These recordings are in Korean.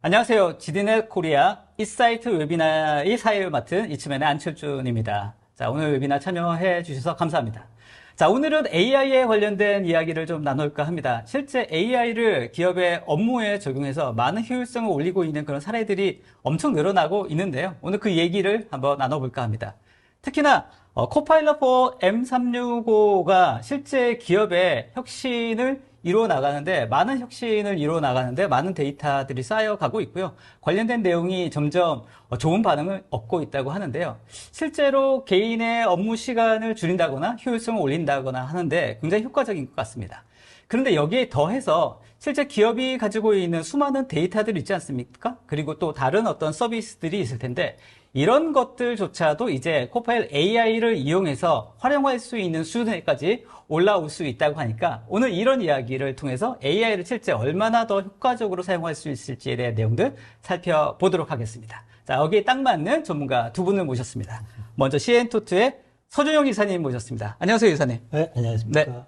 안녕하세요. 지디넷 코리아 이사이트 웨비나의 사회를 맡은 이츠맨의 안철준입니다. 자, 오늘 웨비나 참여해 주셔서 감사합니다. 자, 오늘은 AI에 관련된 이야기를 좀 나눌까 합니다. 실제 AI를 기업의 업무에 적용해서 많은 효율성을 올리고 있는 그런 사례들이 엄청 늘어나고 있는데요. 오늘 그 얘기를 한번 나눠볼까 합니다. 특히나 코파일럿 4 M365가 실제 기업의 혁신을 이루어 나가는데 많은 데이터들이 쌓여가고 있고요. 관련된 내용이 점점 좋은 반응을 얻고 있다고 하는데요. 실제로 개인의 업무 시간을 줄인다거나 효율성을 올린다거나 하는데 굉장히 효과적인 것 같습니다. 그런데 여기에 더해서 실제 기업이 가지고 있는 수많은 데이터들이 있지 않습니까? 그리고 또 다른 어떤 서비스들이 있을 텐데 이런 것들조차도 이제 코파일 AI를 이용해서 활용할 수 있는 수준에까지 올라올 수 있다고 하니까 오늘 이런 이야기를 통해서 AI를 실제 얼마나 더 효과적으로 사용할 수 있을지에 대한 내용들 살펴보도록 하겠습니다. 자, 여기에 딱 맞는 전문가 두 분을 모셨습니다. 먼저 CN토트의 서준영 이사님 모셨습니다. 안녕하세요, 이사님. 네, 안녕하십니까.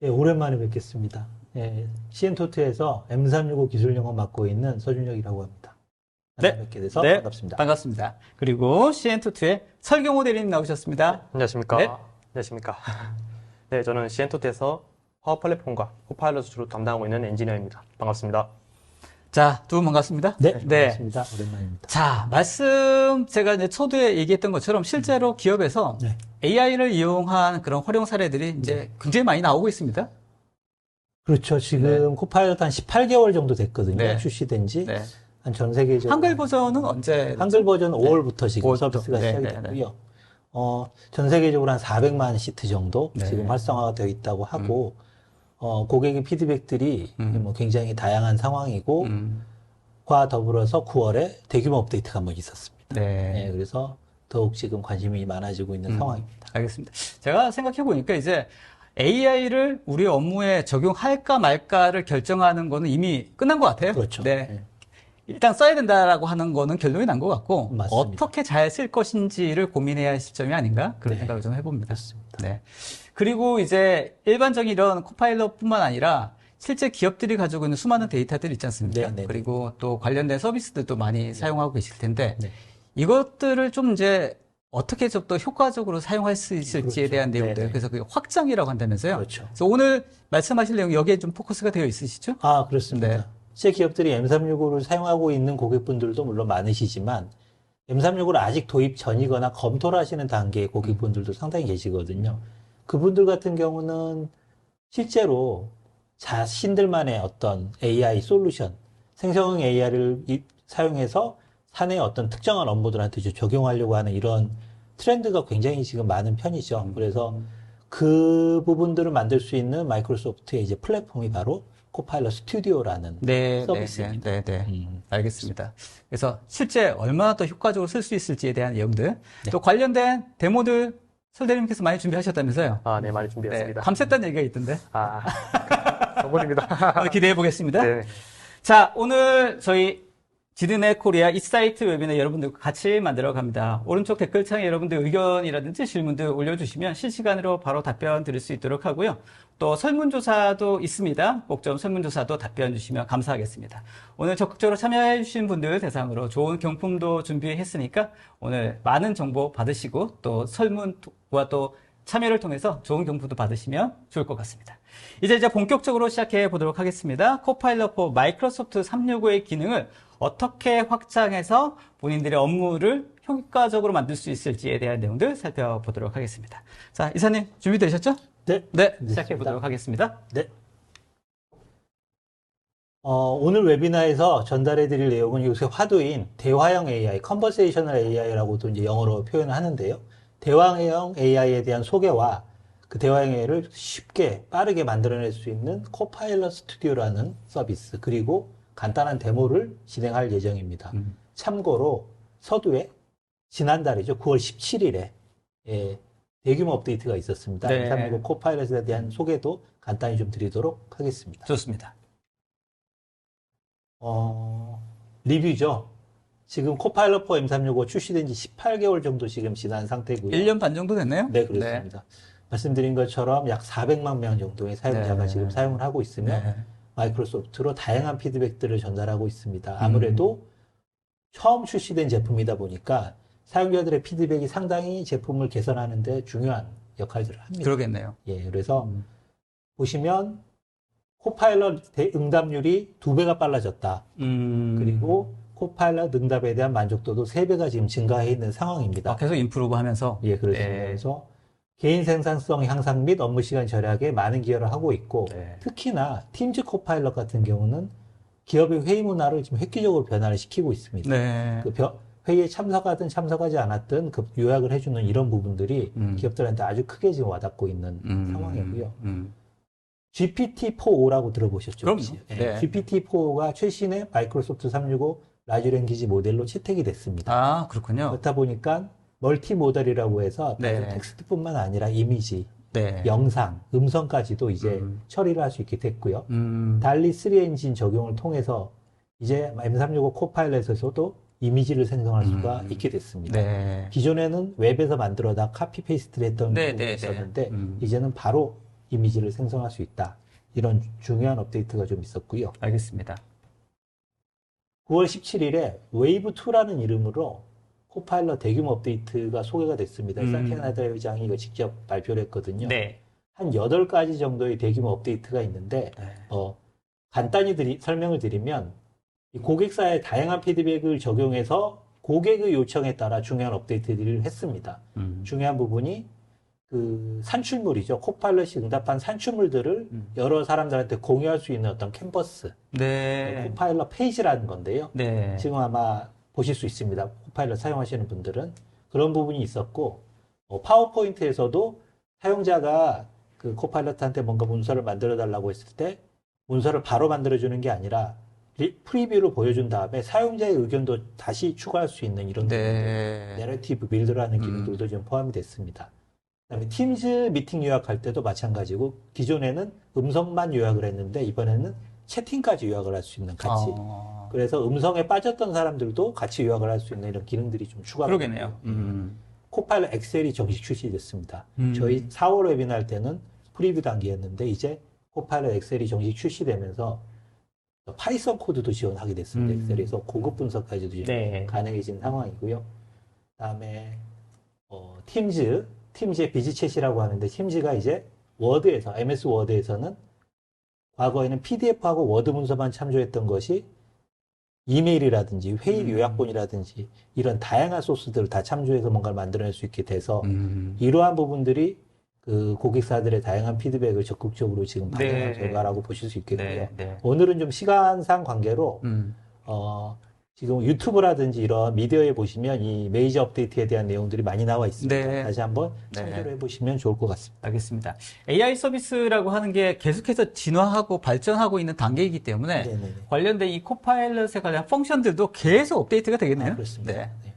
네, 오랜만에 뵙겠습니다. 네, CN토트에서 M365 기술 영업 맡고 있는 서준혁이라고 합니다. 네, 뵙게 돼서 네, 반갑습니다. 반갑습니다. 그리고 CN토트의 설경호 대리님 나오셨습니다. 안녕하십니까. 네. 안녕하십니까. 네, 저는 CN토트에서 파워 플랫폼과 코파일럿을 주로 담당하고 있는 엔지니어입니다. 반갑습니다. 자, 두 분 반갑습니다. 네, 반갑습니다. 오랜만입니다. 자, 제가 이제 초두에 얘기했던 것처럼 실제로 기업에서 네. AI를 이용한 그런 활용 사례들이 이제 굉장히 많이 나오고 있습니다. 그렇죠. 지금 코파일럿 한 18개월 정도 됐거든요. 네. 출시된 지. 네. 한 전 세계적으로. 한글 버전은 언제? 한글 버전 5월부터 지금 5월부터. 서비스가 네, 시작이 네, 네. 됐고요. 전 세계적으로 한 400만 시트 정도 네. 지금 활성화가 되어 있다고 하고, 고객의 피드백들이 뭐 굉장히 다양한 상황이고, 과 더불어서 9월에 대규모 업데이트가 한번 있었습니다. 네. 네, 그래서 더욱 지금 관심이 많아지고 있는 상황입니다. 알겠습니다. 제가 생각해 보니까 이제 AI를 우리 업무에 적용할까 말까를 결정하는 거는 이미 끝난 것 같아요. 그렇죠. 네. 네. 일단 써야 된다라고 하는 거는 결론이 난 것 같고 맞습니다. 어떻게 잘 쓸 것인지를 고민해야 할 시점이 아닌가 그런 네. 생각을 좀 해봅니다. 그렇습니다. 네. 그리고 이제 일반적인 이런 코파일럿뿐만 아니라 실제 기업들이 가지고 있는 수많은 데이터들이 있지 않습니까? 네, 네. 그리고 또 관련된 서비스들도 많이 사용하고 계실 텐데 네. 이것들을 좀 이제 어떻게 좀 더 효과적으로 사용할 수 있을지에 그렇죠. 대한 내용들. 네, 네. 그래서 그게 확장이라고 한다면서요. 그렇죠. 그래서 오늘 말씀하실 내용 여기에 좀 포커스가 되어 있으시죠? 아, 그렇습니다. 네. 실제 기업들이 M365를 사용하고 있는 고객분들도 물론 많으시지만, M365를 아직 도입 전이거나 검토를 하시는 단계의 고객분들도 상당히 계시거든요. 그분들 같은 경우는 실제로 자신들만의 어떤 AI 솔루션, 생성형 AI를 사용해서 사내의 어떤 특정한 업무들한테 적용하려고 하는 이런 트렌드가 굉장히 지금 많은 편이죠. 그래서 그 부분들을 만들 수 있는 마이크로소프트의 이제 플랫폼이 바로 코파일럿 스튜디오라는 서비스입니다. 네. 알겠습니다. 그래서 실제 얼마나 더 효과적으로 쓸 수 있을지에 대한 내용들, 네. 또 관련된 데모들 설대리님께서 많이 준비하셨다면서요? 아, 네, 많이 네, 준비했습니다. 밤샜다는 얘기가 있던데. 저번입니다. 기대해 보겠습니다. 네. 자, 오늘 저희 지드넷 코리아 이사이트 웨비나 여러분들과 같이 만들어 갑니다. 오른쪽 댓글창에 여러분들 의견이라든지 질문들 올려주시면 실시간으로 바로 답변 드릴 수 있도록 하고요. 또 설문조사도 있습니다. 꼭 좀 설문조사도 답변 주시면 감사하겠습니다. 오늘 적극적으로 참여해 주신 분들 대상으로 좋은 경품도 준비했으니까 오늘 많은 정보 받으시고 또 설문과 또 참여를 통해서 좋은 경품도 받으시면 좋을 것 같습니다. 이제 본격적으로 시작해 보도록 하겠습니다. 코파일럿 4 마이크로소프트 365의 기능을 어떻게 확장해서 본인들의 업무를 효과적으로 만들 수 있을지에 대한 내용들 살펴보도록 하겠습니다. 자, 이사님 준비되셨죠? 네. 네, 시작해 보도록 하겠습니다. 네. 오늘 웨비나에서 전달해 드릴 내용은 요새 화두인 대화형 AI, 컨버세이셔널 AI라고도 이제 영어로 표현을 하는데요. 대화형 AI에 대한 소개와 그 대화형 AI를 쉽게 빠르게 만들어낼 수 있는 코파일럿 스튜디오라는 서비스, 그리고 간단한 데모를 진행할 예정입니다. 참고로 서두에 지난달이죠. 9월 17일에 대규모 업데이트가 있었습니다. 네. M365 코파일럿에 대한 소개도 간단히 좀 드리도록 하겠습니다. 좋습니다. 리뷰죠. 지금 코파일럿 4 M365 출시된 지 18개월 정도 지금 지난 상태고요. 1년 반 정도 됐나요? 네, 그렇습니다. 말씀드린 것처럼 약 400만 명 정도의 사용자가 네. 지금 사용을 하고 있으며 네. 마이크로소프트로 다양한 피드백들을 전달하고 있습니다. 아무래도 처음 출시된 제품이다 보니까 사용자들의 피드백이 상당히 제품을 개선하는 데 중요한 역할들을 합니다. 그러겠네요. 예, 그래서 보시면 코파일럿 응답률이 2배가 빨라졌다. 그리고 코파일럿 응답에 대한 만족도도 3배가 지금 증가해 있는 상황입니다. 계속 임프루브 하면서. 예, 그렇습니다. 네. 그래서 개인 생산성 향상 및 업무 시간 절약에 많은 기여를 하고 있고, 네. 특히나 팀즈 코파일럿 같은 경우는 기업의 회의 문화를 지금 획기적으로 변화를 시키고 있습니다. 네. 그 회의에 참석하든 참석하지 않았든 그 요약을 해주는 이런 부분들이 기업들한테 아주 크게 지금 와닿고 있는 상황이고요. GPT-4O라고 들어보셨죠? 그럼요. 혹시? 예, 네. GPT-4O가 최신의 마이크로소프트 365 라지 랭귀지 모델로 채택이 됐습니다. 아, 그렇군요. 그렇다 보니까 멀티모델이라고 해서 네. 단순 텍스트뿐만 아니라 이미지, 네. 영상, 음성까지도 이제 처리를 할 수 있게 됐고요. 음. 달리 3 엔진 적용을 통해서 이제 M365 코파일럿에서도 이미지를 생성할 수가 있게 됐습니다. 네. 기존에는 웹에서 만들어다 카피 페이스트를 했던 네, 부분이 네, 있었는데 네. 이제는 바로 이미지를 생성할 수 있다. 이런 중요한 업데이트가 좀 있었고요. 알겠습니다. 9월 17일에 웨이브2라는 이름으로 코파일럿 대규모 업데이트가 소개가 됐습니다. 사티아 나델라 회장이 이거 직접 발표를 했거든요. 네. 한 8가지 정도의 대규모 업데이트가 있는데 간단히 설명을 드리면 이 고객사의 다양한 피드백을 적용해서 고객의 요청에 따라 중요한 업데이트들을 했습니다. 중요한 부분이 그 산출물이죠. 코파일럿이 응답한 산출물들을 여러 사람들한테 공유할 수 있는 어떤 캔버스, 네. 코파일럿 페이지라는 건데요. 네. 지금 아마 보실 수 있습니다. 코파일럿 사용하시는 분들은 그런 부분이 있었고, 파워포인트에서도 사용자가 그 코파일럿한테 뭔가 문서를 만들어 달라고 했을 때 문서를 바로 만들어주는 게 아니라 프리뷰로 보여준 다음에 사용자의 의견도 다시 추가할 수 있는 이런 네. 내러티브 빌드라는 기능들도 지금 포함이 됐습니다. 그다음에 팀즈 미팅 요약할 때도 마찬가지고 기존에는 음성만 요약을 했는데 이번에는 채팅까지 요약을 할 수 있는 같이. 그래서 음성에 빠졌던 사람들도 같이 요약을 할 수 있는 이런 기능들이 좀 추가가 그러겠네요. 됐고요. 코파일럿 엑셀이 정식 출시됐습니다. 저희 4월 웨비나 할 때는 프리뷰 단계였는데 이제 코파일럿 엑셀이 정식 출시되면서 파이썬 코드도 지원하게 됐습니다. 엑셀에서 고급 분석까지도 지금 네. 가능해진 상황이고요. 그다음에 팀즈의 비즈챗이라고 하는데 팀즈가 이제 워드에서 MS 워드에서는 과거에는 PDF하고 워드 문서만 참조했던 것이 이메일이라든지 회의 요약본이라든지 이런 다양한 소스들을 다 참조해서 뭔가를 만들어낼 수 있게 돼서 이러한 부분들이 그 고객사들의 다양한 피드백을 적극적으로 지금 반영한 네. 결과라고 보실 수 있겠고요. 네. 네. 오늘은 좀 시간상 관계로 지금 유튜브라든지 이런 미디어에 보시면 이 메이저 업데이트에 대한 내용들이 많이 나와 있습니다. 네. 다시 한번 네. 참조를 해보시면 좋을 것 같습니다. 알겠습니다. AI 서비스라고 하는 게 계속해서 진화하고 발전하고 있는 단계이기 때문에 네네네. 관련된 이 코파일럿에 관련 펑션들도 계속 업데이트가 되겠네요. 그렇습니다. 네. 네.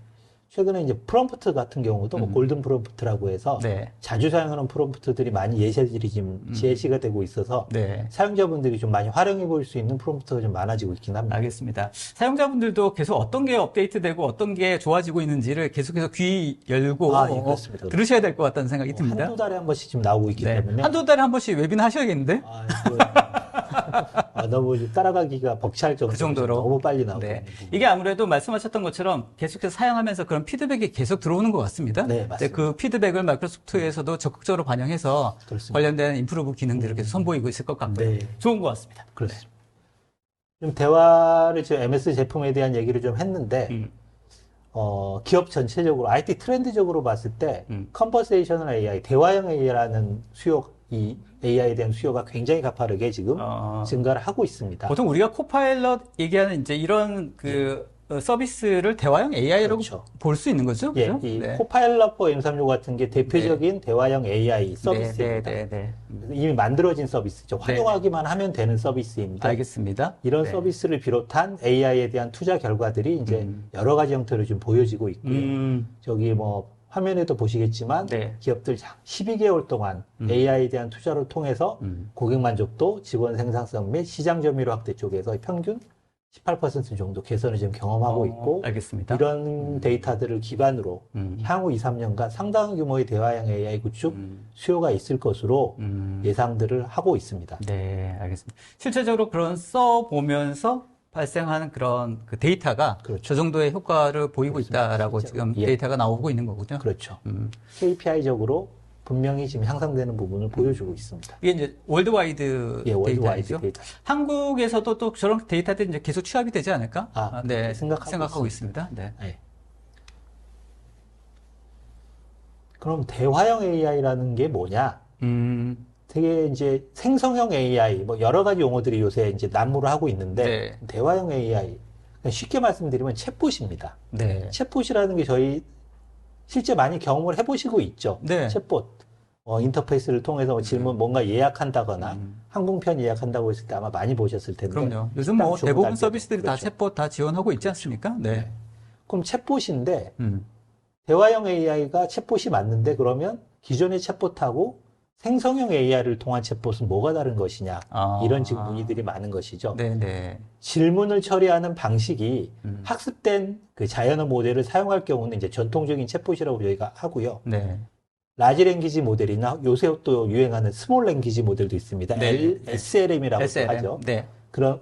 최근에 이제 프롬프트 같은 경우도 뭐 골든 프롬프트라고 해서 네. 자주 사용하는 프롬프트들이 많이 예시들이 지금 제시가 되고 있어서 네. 사용자분들이 좀 많이 활용해 볼 수 있는 프롬프트가 좀 많아지고 있긴 합니다. 알겠습니다. 사용자분들도 계속 어떤 게 업데이트되고 어떤 게 좋아지고 있는지를 계속해서 귀 열고 예, 그렇습니다. 들으셔야 될 것 같다는 생각이 듭니다. 한두 달에 한 번씩 지금 나오고 있기 네. 때문에 한두 달에 한 번씩 웨비나 하셔야겠는데? 너무 좀 따라가기가 벅찰 정도로, 그 정도로. 너무 빨리 나오고 네. 있는 부분. 이게 아무래도 말씀하셨던 것처럼 계속해서 사용하면서 그런 피드백이 계속 들어오는 것 같습니다. 네, 맞습니다. 그 피드백을 마이크로소프트에서도 적극적으로 반영해서 그렇습니다. 관련된 임프루브 기능들을 계속 선보이고 있을 것 같고요. 네. 좋은 것 같습니다. 그렇습니다. 좀 대화를 지금 MS 제품에 대한 얘기를 좀 했는데 기업 전체적으로 IT 트렌드적으로 봤을 때 컨버세이셔널 AI, 대화형 AI라는 이 AI에 대한 수요가 굉장히 가파르게 지금 증가를 하고 있습니다. 보통 우리가 코파일럿 얘기하는 이제 이런 서비스를 대화형 AI라고 그렇죠. 볼 수 있는 거죠? 예, 그죠? 이 네. 코파일럿 for M365 같은 게 대표적인 대화형 AI 서비스입니다. 네. 이미 만들어진 서비스죠. 활용하기만 하면 되는 서비스입니다. 알겠습니다. 이런 네. 서비스를 비롯한 AI에 대한 투자 결과들이 이제 여러 가지 형태로 좀 보여지고 있고요. 저기 뭐 화면에도 보시겠지만 네. 기업들 12개월 동안 AI에 대한 투자를 통해서 고객 만족도, 직원 생산성 및 시장 점유율 확대 쪽에서 평균 18% 정도 개선을 지금 경험하고 있고 알겠습니다. 이런 데이터들을 기반으로 향후 2, 3년간 상당한 규모의 대화형 AI 구축 수요가 있을 것으로 예상들을 하고 있습니다. 네, 알겠습니다. 실제적으로 그런 써보면서 발생하는 그런 그 데이터가 그렇죠. 저 정도의 효과를 보이고 그렇습니다. 있다라고 실제로. 지금 예. 데이터가 나오고 있는 거군요. 그렇죠. 음. KPI적으로 분명히 지금 향상되는 부분을 보여주고 있습니다. 이게 이제 월드와이드 예, 월드와이드 데이터죠. 데이터. 한국에서도 또 저런 데이터들이 이제 계속 취합이 되지 않을까? 네, 생각하고 있습니다. 네. 네. 그럼 대화형 AI라는 게 뭐냐? 되게 이제 생성형 AI, 뭐 여러 가지 용어들이 요새 이제 난무를 하고 있는데, 네. 대화형 AI, 쉽게 말씀드리면 챗봇입니다. 네. 챗봇이라는 게 저희 실제 많이 경험을 해보시고 있죠. 네. 챗봇. 인터페이스를 통해서 질문 뭔가 예약한다거나 항공편 예약한다고 했을 때 아마 많이 보셨을 텐데. 그럼요. 요즘 뭐 식당 대부분 주문할 서비스들이 때도. 다 그렇죠. 챗봇 다 지원하고 있지 않습니까? 네. 그럼 챗봇인데 음. 대화형 AI가 챗봇이 맞는데 그러면 기존의 챗봇하고 생성형 AI를 통한 챗봇은 뭐가 다른 것이냐. 이런 지금 문의들이 많은 것이죠. 네네. 질문을 처리하는 방식이 학습된 그 자연어 모델을 사용할 경우는 이제 전통적인 챗봇이라고 저희가 하고요. 네. 라지 랭귀지 모델이나 요새 또 유행하는 스몰 랭귀지 모델도 있습니다. 네. SLM이라고 SLM. 하죠. 네. 그런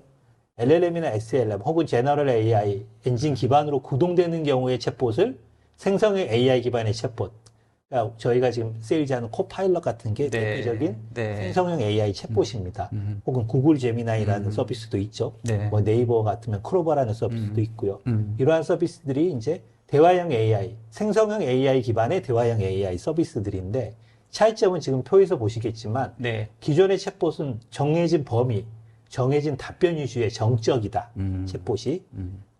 LLM이나 SLM 혹은 제너럴 AI 엔진 기반으로 구동되는 경우의 챗봇을 생성형 AI 기반의 챗봇. 그러니까 저희가 지금 세일즈하는 코파일럿 같은 게 대표적인 생성형 AI 챗봇입니다. 혹은 구글 제미나이라는 서비스도 있죠. 네. 뭐 네이버 같으면 크로바라는 서비스도 있고요. 이러한 서비스들이 이제 대화형 AI, 생성형 AI 기반의 대화형 AI 서비스들인데 차이점은 지금 표에서 보시겠지만 네. 기존의 챗봇은 정해진 범위, 정해진 답변 위주의 정적이다. 챗봇이.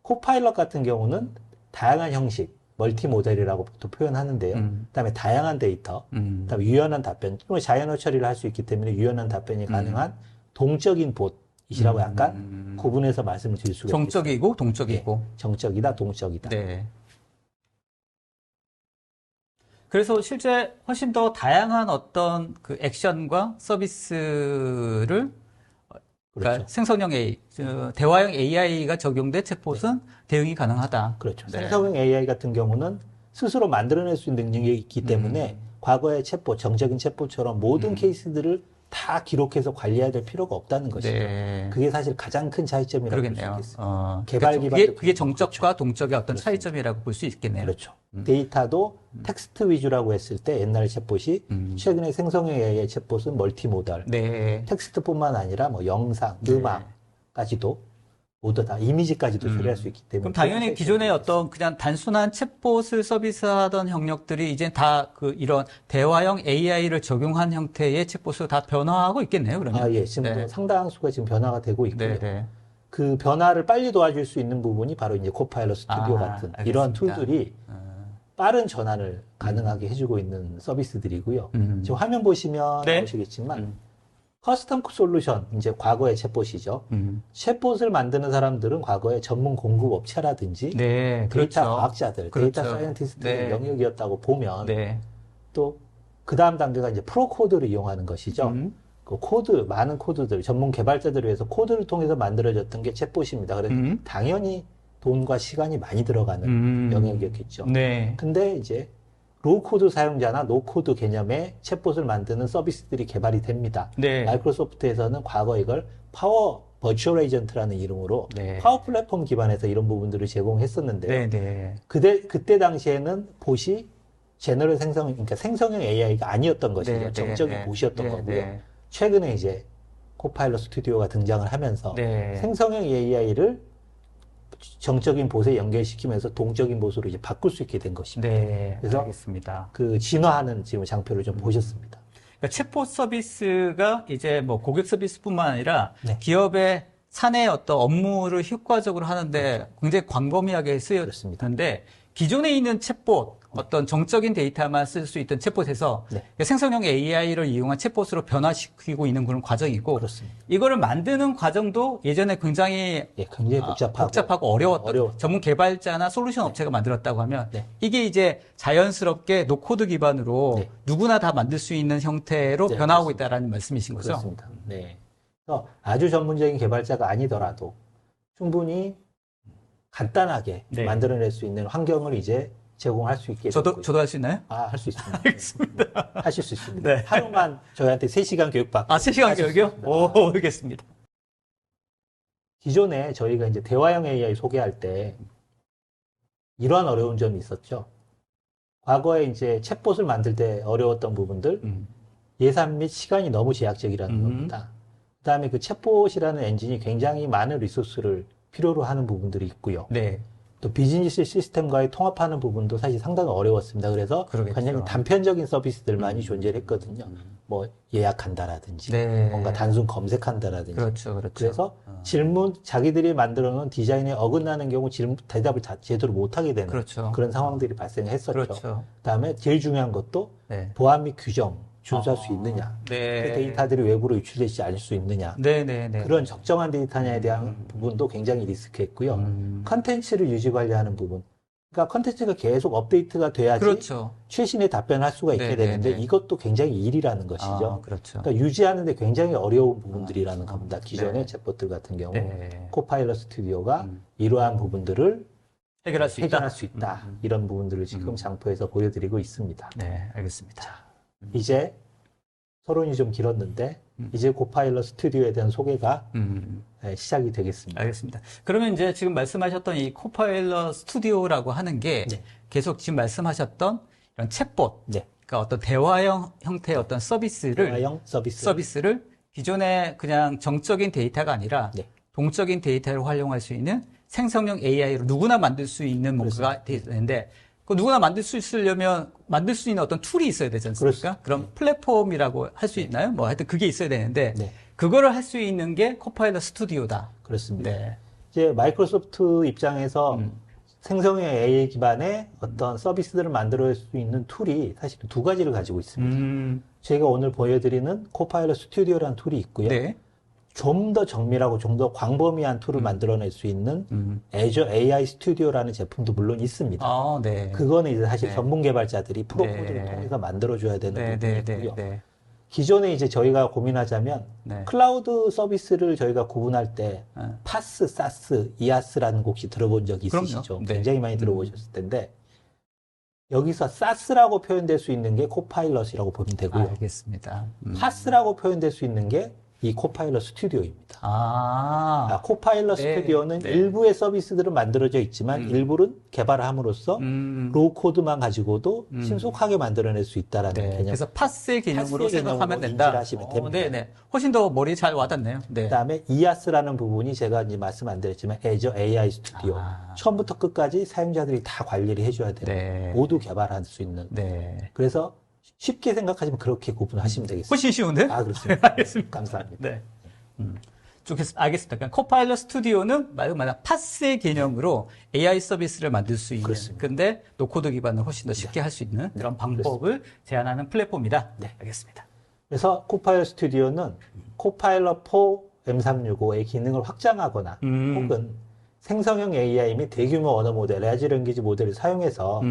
코파일럿 같은 경우는 다양한 형식, 멀티모델이라고 또 표현하는데요. 그다음에 다양한 데이터, 그다음에 유연한 답변, 자연어 처리를 할 수 있기 때문에 유연한 답변이 가능한 동적인 봇이라고 약간 구분해서 말씀을 드릴 수가 있겠습니다. 정적이고 동적이고. 예, 정적이다, 동적이다. 네. 그래서 실제 훨씬 더 다양한 어떤 그 액션과 서비스를 그러니까 그렇죠. 생성형 AI, 대화형 AI가 적용된 챗봇은 대응이 가능하다. 그렇죠. 네. 생성형 AI 같은 경우는 스스로 만들어낼 수 있는 능력이 있기 때문에 과거의 챗봇, 정적인 챗봇처럼 모든 케이스들을 다 기록해서 관리해야 될 필요가 없다는 것이죠. 네. 그게 사실 가장 큰 차이점이라고 볼 수 그러겠네요. 있겠습니다. 개발 그러니까 기반도 그게 정적과 그렇죠. 동적의 어떤 그렇습니다. 차이점이라고 볼 수 있겠네요. 그렇죠. 데이터도 텍스트 위주라고 했을 때 옛날 챗봇이 최근에 생성형 AI 챗봇은 멀티모달. 네. 텍스트뿐만 아니라 뭐 영상, 음악까지도 모두 다 이미지까지도 처리할 수 있기 때문에 그럼 당연히 기존의 어떤 그냥 단순한 챗봇을 서비스하던 영역들이 이제 다 그 이런 대화형 AI를 적용한 형태의 챗봇으로 다 변화하고 있겠네요, 그러면. 예. 지금 네. 상당한 수가 지금 변화가 되고 있고요. 네, 네. 그 변화를 빨리 도와줄 수 있는 부분이 바로 이제 코파일럿 스튜디오 같은 알겠습니다. 이러한 툴들이 빠른 전환을 가능하게 해주고 있는 서비스들이고요. 지금 화면 보시면 네. 보시겠지만 커스텀 솔루션, 이제 과거의 챗봇이죠. 챗봇을 만드는 사람들은 과거에 전문 공급업체라든지 네, 데이터 그렇죠. 과학자들, 그렇죠. 데이터 사이언티스트의 네. 영역이었다고 보면 네. 또 그 다음 단계가 이제 프로 코드를 이용하는 것이죠. 그 코드, 많은 코드들, 전문 개발자들을 위해서 코드를 통해서 만들어졌던 게 챗봇입니다. 그래서 당연히 돈과 시간이 많이 들어가는 영역이었겠죠. 네. 근데 이제 로우코드 사용자나 노코드 개념의 챗봇을 만드는 서비스들이 개발이 됩니다. 네. 마이크로소프트에서는 과거 이걸 파워 버추얼 에이전트라는 이름으로 네. 파워 플랫폼 기반에서 이런 부분들을 제공했었는데요. 네, 네. 그때 당시에는 봇이 제너럴 그러니까 생성형 AI가 아니었던 것이죠. 네, 정적인 네, 봇이었던 네, 거고요. 네. 최근에 이제 코파일럿 스튜디오가 등장을 하면서 네. 생성형 AI를 정적인 봇에 연결시키면서 동적인 봇으로 이제 바꿀 수 있게 된 것입니다. 네. 그래서 알겠습니다. 그 진화하는 지금 장표를 좀 보셨습니다. 그러니까 챗봇 서비스가 이제 뭐 고객 서비스뿐만 아니라 네. 기업의 사내 어떤 업무를 효과적으로 하는데 굉장히 광범위하게 그렇습니다. 쓰였는데 기존에 있는 챗봇 어떤 정적인 데이터만 쓸 수 있던 챗봇에서 네. 생성형 AI를 이용한 챗봇으로 변화시키고 있는 그런 과정이고 그렇습니다. 이거를 만드는 과정도 예전에 굉장히 예, 굉장히 복잡하고 어려웠던 어려웠죠. 전문 개발자나 솔루션 업체가 만들었다고 하면 네. 이게 이제 자연스럽게 노코드 기반으로 네. 누구나 다 만들 수 있는 형태로 네, 변화하고 그렇습니다. 있다라는 말씀이신 거죠? 그렇습니다. 네. 그래서 아주 전문적인 개발자가 아니더라도 충분히 간단하게 네. 만들어낼 수 있는 환경을 이제 제공할 수 있게 됐고요. 저도 할 수 있나요? 할 수 있습니다. 알겠습니다. 하실 수 있습니다. 네. 하루만 저희한테 3시간 교육받고 3시간 하실 수 교육이요? 있습니다. 오, 알겠습니다. 기존에 저희가 이제 대화형 AI 소개할 때 이러한 어려운 점이 있었죠. 과거에 이제 챗봇을 만들 때 어려웠던 부분들, 예산 및 시간이 너무 제약적이라는 겁니다. 그 다음에 그 챗봇이라는 엔진이 굉장히 많은 리소스를 필요로 하는 부분들이 있고요. 네. 또 비즈니스 시스템과의 통합하는 부분도 사실 상당히 어려웠습니다. 그래서 그러겠죠. 굉장히 단편적인 서비스들만이 존재를 했거든요. 뭐 예약한다라든지, 네. 뭔가 단순 검색한다라든지. 그렇죠, 그렇죠. 그래서 질문, 자기들이 만들어 놓은 디자인에 어긋나는 경우 대답을 제대로 못하게 되는 그렇죠. 그런 상황들이 발생했었죠. 그렇죠. 그다음에 제일 중요한 것도 네. 보안 및 규정 준수할 수 있느냐. 그 네. 데이터들이 외부로 유출되지 않을 수 있느냐. 네. 그런 적정한 데이터냐에 대한 부분도 굉장히 리스크했고요. 컨텐츠를 유지 관리하는 부분. 그러니까 컨텐츠가 계속 업데이트가 돼야지 그렇죠. 최신의 답변을 할 수가 있게 네, 되는데 네, 네. 이것도 굉장히 일이라는 것이죠. 그렇죠. 그러니까 유지하는데 굉장히 어려운 부분들이라는 겁니다. 기존의 네. 챗봇들 같은 경우 네. 코파일럿 스튜디오가 이러한 부분들을 해결할 수 해결할 있다. 수 있다. 이런 부분들을 지금 장포에서 보여드리고 있습니다. 네, 알겠습니다. 이제 서론이 좀 길었는데 이제 코파일럿 스튜디오에 대한 소개가 시작이 되겠습니다. 알겠습니다. 그러면 이제 지금 말씀하셨던 이 코파일럿 스튜디오라고 하는 게 네. 계속 지금 말씀하셨던 이런 챗봇, 네. 그러니까 어떤 대화형 형태의 어떤 서비스를 대화형 서비스. 서비스를 기존의 그냥 정적인 데이터가 아니라 네. 동적인 데이터를 활용할 수 있는 생성형 AI로 누구나 만들 수 있는 뭔가가 되는데 그 누구나 만들 수 있으려면 만들 수 있는 어떤 툴이 있어야 되지 않습니까? 그럼 플랫폼이라고 할 수 있나요? 뭐 하여튼 그게 있어야 되는데 네. 그거를 할 수 있는 게 코파일럿 스튜디오다. 그렇습니다. 네. 이제 마이크로소프트 입장에서 생성형 AI 기반의 어떤 서비스들을 만들어낼 수 있는 툴이 사실 두 가지를 가지고 있습니다. 제가 오늘 보여드리는 코파일럿 스튜디오라는 툴이 있고요. 네. 좀 더 정밀하고 좀 더 광범위한 툴을 만들어낼 수 있는 Azure AI 스튜디오라는 제품도 물론 있습니다. 네. 그거는 이제 사실 네. 전문 개발자들이 프로코드를 네. 통해서 만들어줘야 되는 네, 부분이고요. 네. 기존에 이제 저희가 고민하자면 네. 클라우드 서비스를 저희가 구분할 때 네. 파스, 사스, 이아스라는 거 혹시 들어본 적 있으시죠? 그럼요. 네. 굉장히 많이 들어보셨을 텐데 여기서 사스라고 표현될 수 있는 게 코파일럿이라고 보면 되고요. 알겠습니다. 파스라고 표현될 수 있는 게 이 코파일럿 스튜디오입니다. 코파일럿 네, 스튜디오는 네. 일부의 서비스들은 만들어져 있지만 일부는 개발을 함으로써 로우 코드만 가지고도 신속하게 만들어낼 수 있다라는 네. 개념. 그래서 파스의 개념으로 파스의 생각하면 개념으로 된다. 인지를 하시면 됩니다. 네네. 훨씬 더 머리 잘 와닿네요. 네. 그다음에 이아스라는 부분이 제가 이제 말씀 안 드렸지만 Azure AI 스튜디오 처음부터 끝까지 사용자들이 다 관리를 해줘야 돼요. 네. 모두 개발할 수 있는. 네. 그래서 쉽게 생각하시면 그렇게 구분하시면 되겠습니다. 훨씬 쉬운데? 그렇습니다. 알겠습니다. 감사합니다. 네. 알겠습니다. 그러니까 코파일럿 스튜디오는 말 그대로 파스의 개념으로 AI 서비스를 만들 수 있는. 그렇습니다. 근데 노코드 기반을 훨씬 더 쉽게 할 수 있는 그런 방법을 제안하는 플랫폼이다. 네. 알겠습니다. 그래서 코파일럿 스튜디오는 코파일럿 4 M365의 기능을 확장하거나 혹은 생성형 AI 및 대규모 언어 모델, 라지 랭귀지 모델을 사용해서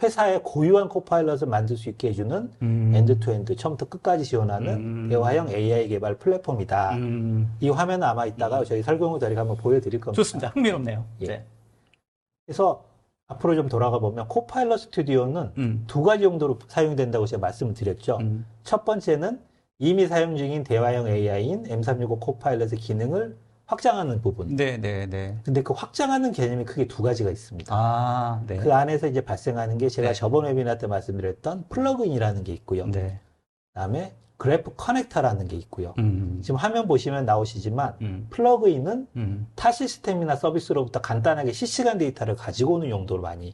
회사의 고유한 코파일럿을 만들 수 있게 해주는 엔드-투-엔드, 처음부터 끝까지 지원하는 대화형 AI 개발 플랫폼이다. 이 화면은 아마 이따가 저희 설명을 드리고 한번 보여드릴 겁니다. 좋습니다. 흥미롭네요. 예. 네. 그래서 앞으로 좀 돌아가 보면 코파일럿 스튜디오는 두 가지 용도로 사용이 된다고 제가 말씀을 드렸죠. 첫 번째는 이미 사용 중인 대화형 AI인 M365 코파일럿의 기능을 확장하는 부분. 네. 근데 그 확장하는 개념이 크게 두 가지가 있습니다. 네. 그 안에서 이제 발생하는 게 제가 네. 저번 웨비나 때 말씀드렸던 플러그인이라는 게 있고요. 네. 그다음에 그래프 커넥터라는 게 있고요. 지금 화면 보시면 나오시지만 플러그인은 타 시스템이나 서비스로부터 간단하게 실시간 데이터를 가지고 오는 용도로 많이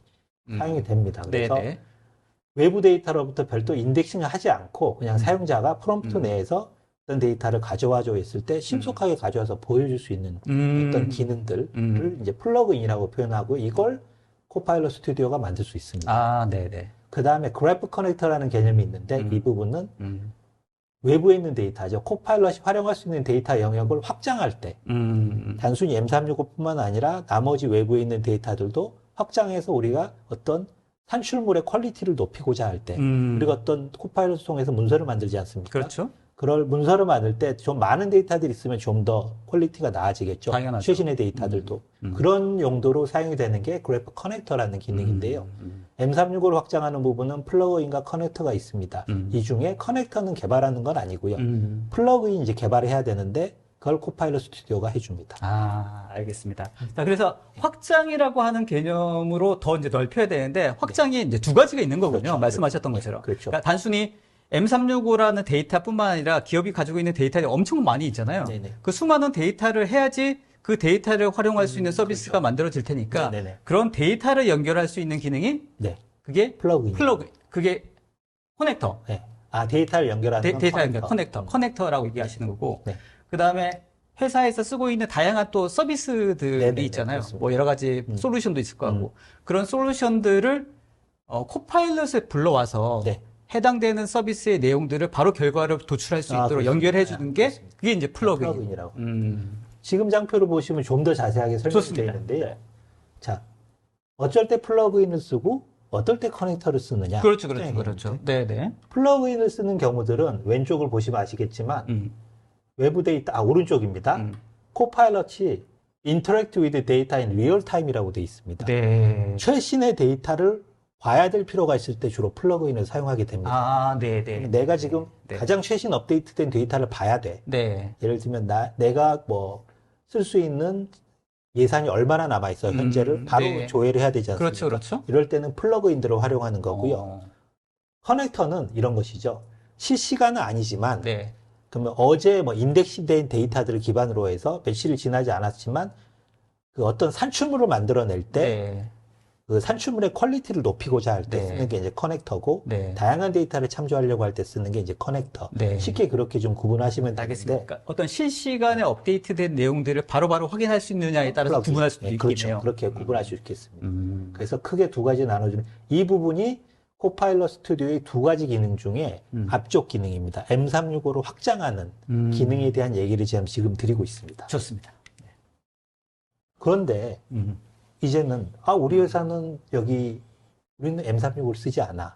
사용이 됩니다. 그래서 네네. 외부 데이터로부터 별도 인덱싱을 하지 않고 그냥 사용자가 프롬프트 내에서 어떤 데이터를 가져와줘 있을 때 신속하게 가져와서 보여줄 수 있는 어떤 기능들을 이제 플러그인이라고 표현하고 이걸 코파일럿 스튜디오가 만들 수 있습니다. 네네. 그 다음에 그래프 커넥터라는 개념이 있는데 이 부분은 외부에 있는 데이터죠. 코파일럿이 활용할 수 있는 데이터 영역을 확장할 때 단순히 M365뿐만 아니라 나머지 외부에 있는 데이터들도 확장해서 우리가 어떤 산출물의 퀄리티를 높이고자 할 때 우리가 어떤 코파일럿을 통해서 문서를 만들지 않습니까? 그렇죠. 그럴 문서를 만들 때 좀 많은 데이터들이 있으면 좀 더 퀄리티가 나아지겠죠. 당연하죠. 최신의 데이터들도. 그런 용도로 사용이 되는 게 그래프 커넥터라는 기능인데요. M365를 확장하는 부분은 플러그인과 커넥터가 있습니다. 이 중에 커넥터는 개발하는 건 아니고요. 플러그인 이제 개발해야 되는데 그걸 코파일럿 스튜디오가 해줍니다. 아, 알겠습니다. 자, 그래서 확장이라고 하는 개념으로 더 이제 넓혀야 되는데 확장이 이제 두 가지가 있는 거군요. 그렇죠. 말씀하셨던 것처럼. 그렇죠. 그러니까 단순히 M365라는 데이터뿐만 아니라 기업이 가지고 있는 데이터들이 엄청 많이 있잖아요. 네네. 그 수많은 데이터를 해야지 그 데이터를 활용할 수 있는 서비스가 만들어질 테니까 네네네. 그런 데이터를 연결할 수 있는 기능이 네. 그게 플러그인. 그게 커넥터. 네. 아, 데이터를 연결하는 건 데이터 연결, 커넥터. 커넥터라고 얘기하시는 거고. 네. 그 다음에 회사에서 쓰고 있는 다양한 또 서비스들이 네네네, 있잖아요. 그렇습니다. 뭐 여러 가지 솔루션도 있을 거고. 그런 솔루션들을 코파일럿에 불러와서 네. 해당되는 서비스의 내용들을 바로 결과를 도출할 수 있도록 그렇습니다. 연결해 주는 게 그렇습니다. 그게 이제 플러그인. 플러그인이라고. 지금 장표를 보시면 좀 더 자세하게 설명되어 좋습니다. 있는데요. 자, 어쩔 때 플러그인을 쓰고 어떨 때 커넥터를 쓰느냐. 그렇죠, 특정이 그렇죠. 되는데 네네. 플러그인을 쓰는 경우들은 왼쪽을 보시면 아시겠지만 외부 데이터, 오른쪽입니다. 코파일럿이 Interact with Data in Real Time이라고 되어 있습니다. 네. 최신의 데이터를 봐야 될 필요가 있을 때 주로 플러그인을 사용하게 됩니다. 아, 네네. 내가 지금 네. 가장 최신 업데이트된 데이터를 봐야 돼. 네. 예를 들면 내가 뭐 쓸 수 있는 예산이 얼마나 남아 있어 현재를 바로 네. 조회를 해야 되지 않습니까? 그렇죠, 그렇죠. 이럴 때는 플러그인들을 활용하는 거고요. 커넥터는 이런 것이죠. 실시간은 아니지만 네. 그러면 어제 뭐 인덱스된 데이터들을 기반으로 해서 며칠이 지나지 않았지만 그 어떤 산출물을 만들어낼 때 네. 그 산출물의 퀄리티를 높이고자 할 때 네. 쓰는 게 이제 커넥터고 네. 다양한 데이터를 참조하려고 할 때 쓰는 게 이제 커넥터. 네. 쉽게 그렇게 좀 구분하시면 알겠습니다. 되는데 그러니까 어떤 실시간에 업데이트된 내용들을 바로바로 확인할 수 있느냐에 따라서 플러그인. 구분할 수도 네, 있겠네요. 그렇죠. 그렇게 구분할 수 있겠습니다. 그래서 크게 두 가지 나눠주는 이 부분이 코파일럿 스튜디오의 두 가지 기능 중에 앞쪽 기능입니다. M365로 확장하는 기능에 대한 얘기를 지금 드리고 있습니다. 좋습니다. 그런데 이제는 우리 회사는 우리는 M365를 쓰지 않아.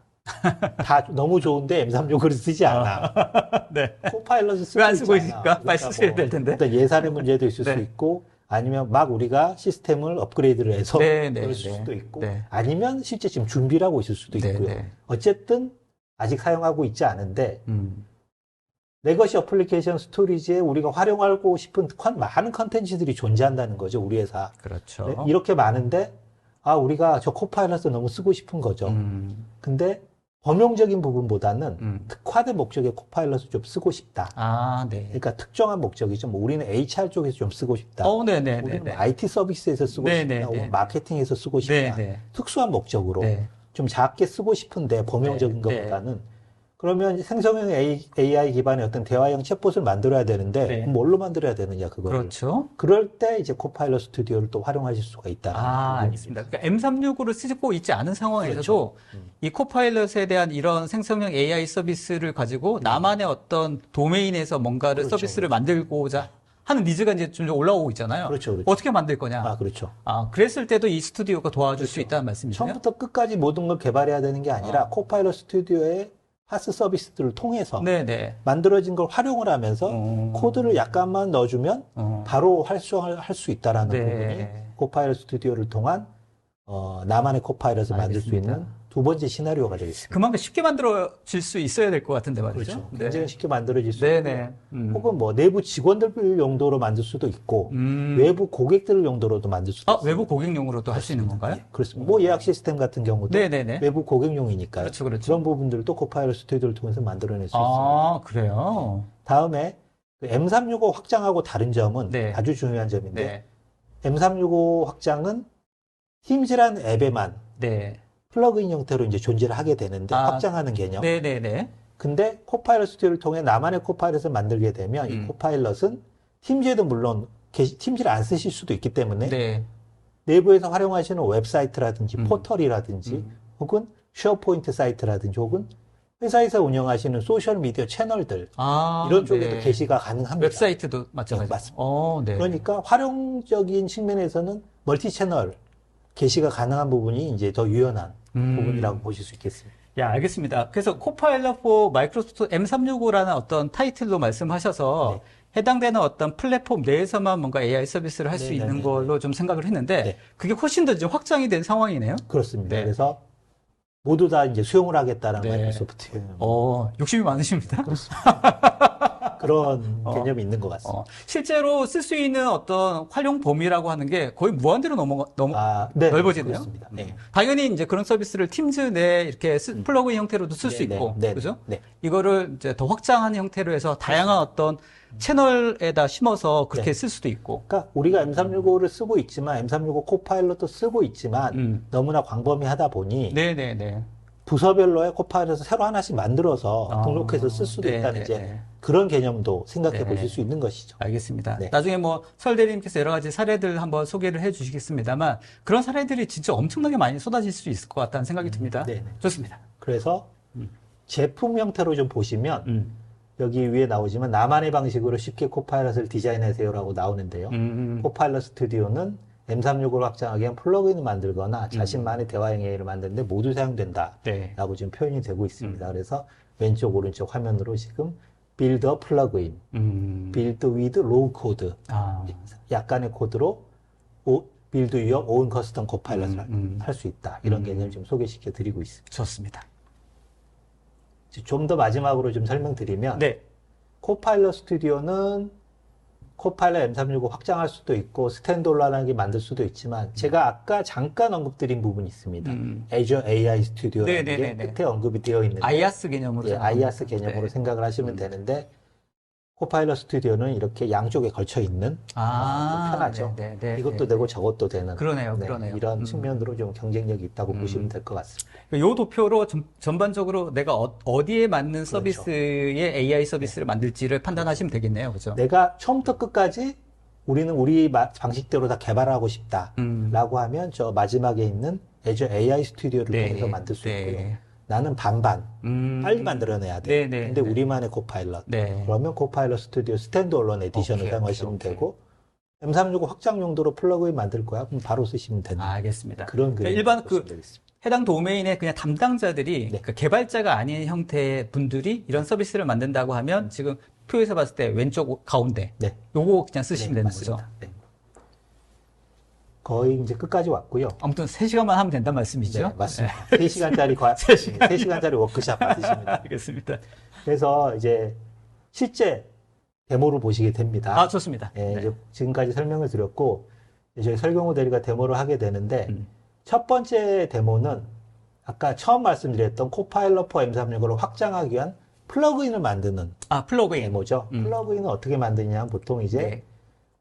다 너무 좋은데 M365를 쓰지 않아. 네. 코파일럿을 쓰고 왜 안 쓰고 있지 않아. 있을까? 빨리 쓰셔야 될 텐데. 일단 예산의 문제도 있을 네. 수 있고 아니면 막 우리가 시스템을 업그레이드를 해서 네, 네, 그럴 네. 수도 있고 네. 아니면 실제 지금 준비를 하고 있을 수도 네, 있고요. 네. 어쨌든 아직 사용하고 있지 않은데 레거시 어플리케이션 스토리지에 우리가 활용하고 싶은 많은 컨텐츠들이 존재한다는 거죠. 우리 회사. 그렇죠. 네, 이렇게 많은데 우리가 저 코파일럿을 너무 쓰고 싶은 거죠. 근데 범용적인 부분보다는 특화된 목적의 코파일럿을 좀 쓰고 싶다. 아, 네. 그러니까 특정한 목적이죠. 뭐 우리는 HR 쪽에서 좀 쓰고 싶다. 네네. 우리는 뭐 IT 서비스에서 쓰고 네, 싶다. 네, 혹은 네. 마케팅에서 쓰고 싶다. 네, 네. 특수한 목적으로 네. 좀 작게 쓰고 싶은데 범용적인 네, 것보다는 그러면 생성형 AI 기반의 어떤 대화형 챗봇을 만들어야 되는데 네. 그럼 뭘로 만들어야 되느냐 그거를. 그렇죠. 그럴 때 이제 코파일럿 스튜디오를 또 활용하실 수가 있다. 알겠습니다. 그러니까 M365를 쓰고 있지 않은 상황에서도 이 코파일럿에 대한 이런 생성형 AI 서비스를 가지고 나만의 어떤 도메인에서 뭔가를 그렇죠, 서비스를 만들고자 하는 니즈가 이제 좀 올라오고 있잖아요. 그렇죠, 그렇죠. 어떻게 만들 거냐? 그렇죠. 그랬을 때도 이 스튜디오가 도와줄 수 있다는 말씀이세요? 처음부터 끝까지 모든 걸 개발해야 되는 게 아니라 코파일럿 스튜디오의 파스 서비스들을 통해서 네네. 만들어진 걸 활용을 하면서 코드를 약간만 넣어주면 바로 활성화를 할 수 있다라는 네. 부분이 코파일럿 스튜디오를 통한 나만의 코파일럿을 만들 수 알겠습니다. 있는 두 번째 시나리오가 되겠습니다. 그만큼 쉽게 만들어질 수 있어야 될 것 같은데 말이죠. 그렇죠. 네. 굉장히 쉽게 만들어질 수 네네. 있고 혹은 뭐 내부 직원들 용도로 만들 수도 있고 외부 고객들 용도로도 만들 수도 있고 외부 고객용으로도 할 수 있는 건가요? 예, 그렇습니다. 뭐 예약 시스템 같은 경우도 네네네. 외부 고객용이니까요. 그렇죠, 그렇죠. 런 부분들도 코파일럿 스튜디오를 통해서 만들어낼 수 있습니다. 그래요? 다음에 그 M365 확장하고 다른 점은 네. 아주 중요한 점인데 네. M365 확장은 팀즈라는 앱에만 네. 플러그인 형태로 이제 존재를 하게 되는데 확장하는 개념. 네네네. 근데 코파일럿 스튜디오를 통해 나만의 코파일럿을 만들게 되면 이 코파일럿은 팀즈에도 물론 팀즈를 안 쓰실 수도 있기 때문에 네. 내부에서 활용하시는 웹사이트라든지 포털이라든지 혹은 쉐어포인트 사이트라든지 혹은 회사에서 운영하시는 소셜미디어 채널들 이런 쪽에도 네. 게시가 가능합니다. 웹사이트도 마찬가지죠. 네, 맞습니다. 네. 그러니까 활용적인 측면에서는 멀티 채널 게시가 가능한 부분이 이제 더 유연한 부분이라고 보실 수 있겠습니다. 야, 알겠습니다. 그래서 코파일럿 4 마이크로소프트 M365라는 어떤 타이틀로 말씀하셔서 해당되는 어떤 플랫폼 내에서만 뭔가 AI 서비스를 할 수 있는 네네네. 걸로 좀 생각을 했는데 네. 그게 훨씬 더 이제 확장이 된 상황이네요. 그렇습니다. 네. 그래서 모두 다 이제 수용을 하겠다는 네. 마이크로소프트 욕심이 많으십니다. 그런 개념이 있는 것 같습니다. 실제로 쓸 수 있는 어떤 활용 범위라고 하는 게 거의 무한대로 네, 넓어지네요. 그렇습니다. 네. 당연히 이제 그런 서비스를 팀즈 내 이렇게 플러그인 형태로도 쓸 수 네, 있고, 네, 네, 그죠? 네. 이거를 이제 더 확장한 형태로 해서 다양한 어떤 채널에다 심어서 그렇게 네. 쓸 수도 있고. 그러니까 우리가 M365를 쓰고 있지만 M365 코파일럿도 쓰고 있지만 너무나 광범위하다 보니 네네네. 부서별로의 코파일럿을 새로 하나씩 만들어서 등록해서 쓸 수도 네, 있다는 네, 이제 네. 그런 개념도 생각해 네. 보실 수 있는 것이죠. 알겠습니다. 네. 나중에 뭐 설대리님께서 여러 가지 사례들 한번 소개를 해 주시겠습니다만 그런 사례들이 진짜 엄청나게 많이 쏟아질 수 있을 것 같다는 생각이 듭니다. 네네. 좋습니다. 그래서 제품 형태로 좀 보시면 여기 위에 나오지만 나만의 방식으로 쉽게 코파일럿을 디자인하세요라고 나오는데요. 코파일럿 스튜디오는 M365를 확장하기 위한 플러그인을 만들거나 자신만의 대화형 AI를 만드는데 모두 사용된다라고 네. 지금 표현이 되고 있습니다. 그래서 왼쪽 오른쪽 화면으로 지금 Build a plugin, Build with low code, 약간의 코드로 Build your own custom copilot을 할 수 있다. 이런 개념을 좀 소개시켜 드리고 있습니다. 좋습니다. 좀 더 마지막으로 좀 설명드리면 네. 코파일럿 스튜디오는 코파일럿 M365 확장할 수도 있고 스탠드얼론하게 만들 수도 있지만 제가 아까 잠깐 언급드린 부분이 있습니다. Azure AI Studio라는 게 네네네네. 끝에 언급이 되어 있는데 아이아스 개념으로 예, 생각합니다. 아이아스 개념으로 네. 생각을 하시면 되는데 코파일럿 스튜디오는 이렇게 양쪽에 걸쳐 있는 좀 편하죠. 이것도 되고 저것도 되는 그러네요. 이런 측면으로 좀 경쟁력이 있다고 보시면 될 것 같습니다. 이 도표로 전반적으로 내가 어디에 맞는 서비스의 AI 서비스를 만들지를 판단하시면 되겠네요. 그죠? 내가 처음부터 끝까지 우리는 우리 방식대로 다 개발하고 싶다라고 하면 저 마지막에 있는 Azure AI 스튜디오를 네, 통해서 만들 수 네. 있고요. 나는 반반 빨리 만들어내야 돼. 네, 네, 근데 네. 우리만의 코파일럿. 네. 그러면 코파일럿 스튜디오 스탠드얼론 에디션을 오케이, 사용하시면 오케이. 되고 M365 확장 용도로 플러그인 만들 거야. 그럼 바로 쓰시면 되는 알겠습니다. 그런 그러니까 그림. 일반 해당 도메인의 그냥 담당자들이 네. 그 개발자가 아닌 형태의 분들이 이런 서비스를 만든다고 하면 지금 표에서 봤을 때 왼쪽 가운데 네. 요거 그냥 쓰시면 되는 맞습니다. 거죠. 네. 거의 이제 끝까지 왔고요. 아무튼 3시간만 하면 된다는 말씀이죠. 네, 맞습니다. 3시간짜리 3시간짜리 워크샵 받으십니다. 알겠습니다. 그래서 이제 실제 데모를 보시게 됩니다. 좋습니다. 예, 네. 이제 지금까지 설명을 드렸고 이제 저희 설경호 대리가 데모를 하게 되는데 첫 번째 데모는 아까 처음 말씀드렸던 코파일럿 for M365를 확장하기 위한 플러그인을 만드는 플러그인. 데모죠. 플러그인은 어떻게 만드냐면 보통 이제 네.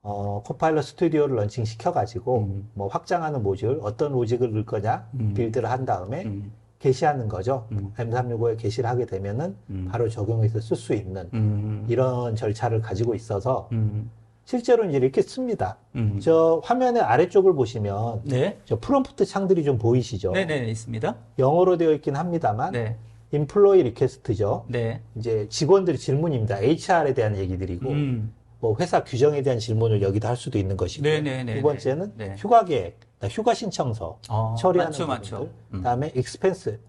코파일럿 스튜디오를 런칭 시켜가지고 뭐 확장하는 모듈 어떤 로직을 넣을 거냐 빌드를 한 다음에 게시하는 거죠. M365에 게시를 하게 되면은 바로 적용해서 쓸 수 있는 이런 절차를 가지고 있어서 실제로 이제 이렇게 씁니다. 저 화면의 아래쪽을 보시면 네. 저 프롬프트 창들이 좀 보이시죠? 네네, 있습니다. 영어로 되어 있긴 합니다만 네. 인플로이 리퀘스트죠. 네. 이제 직원들의 질문입니다. HR에 대한 얘기들이고 뭐 회사 규정에 대한 질문을 여기다 할 수도 있는 것이고 네네네. 두 번째는 네. 휴가 계획, 휴가 신청서 처리하는 맞죠, 부분들, 맞죠. 그다음에 익스펜스,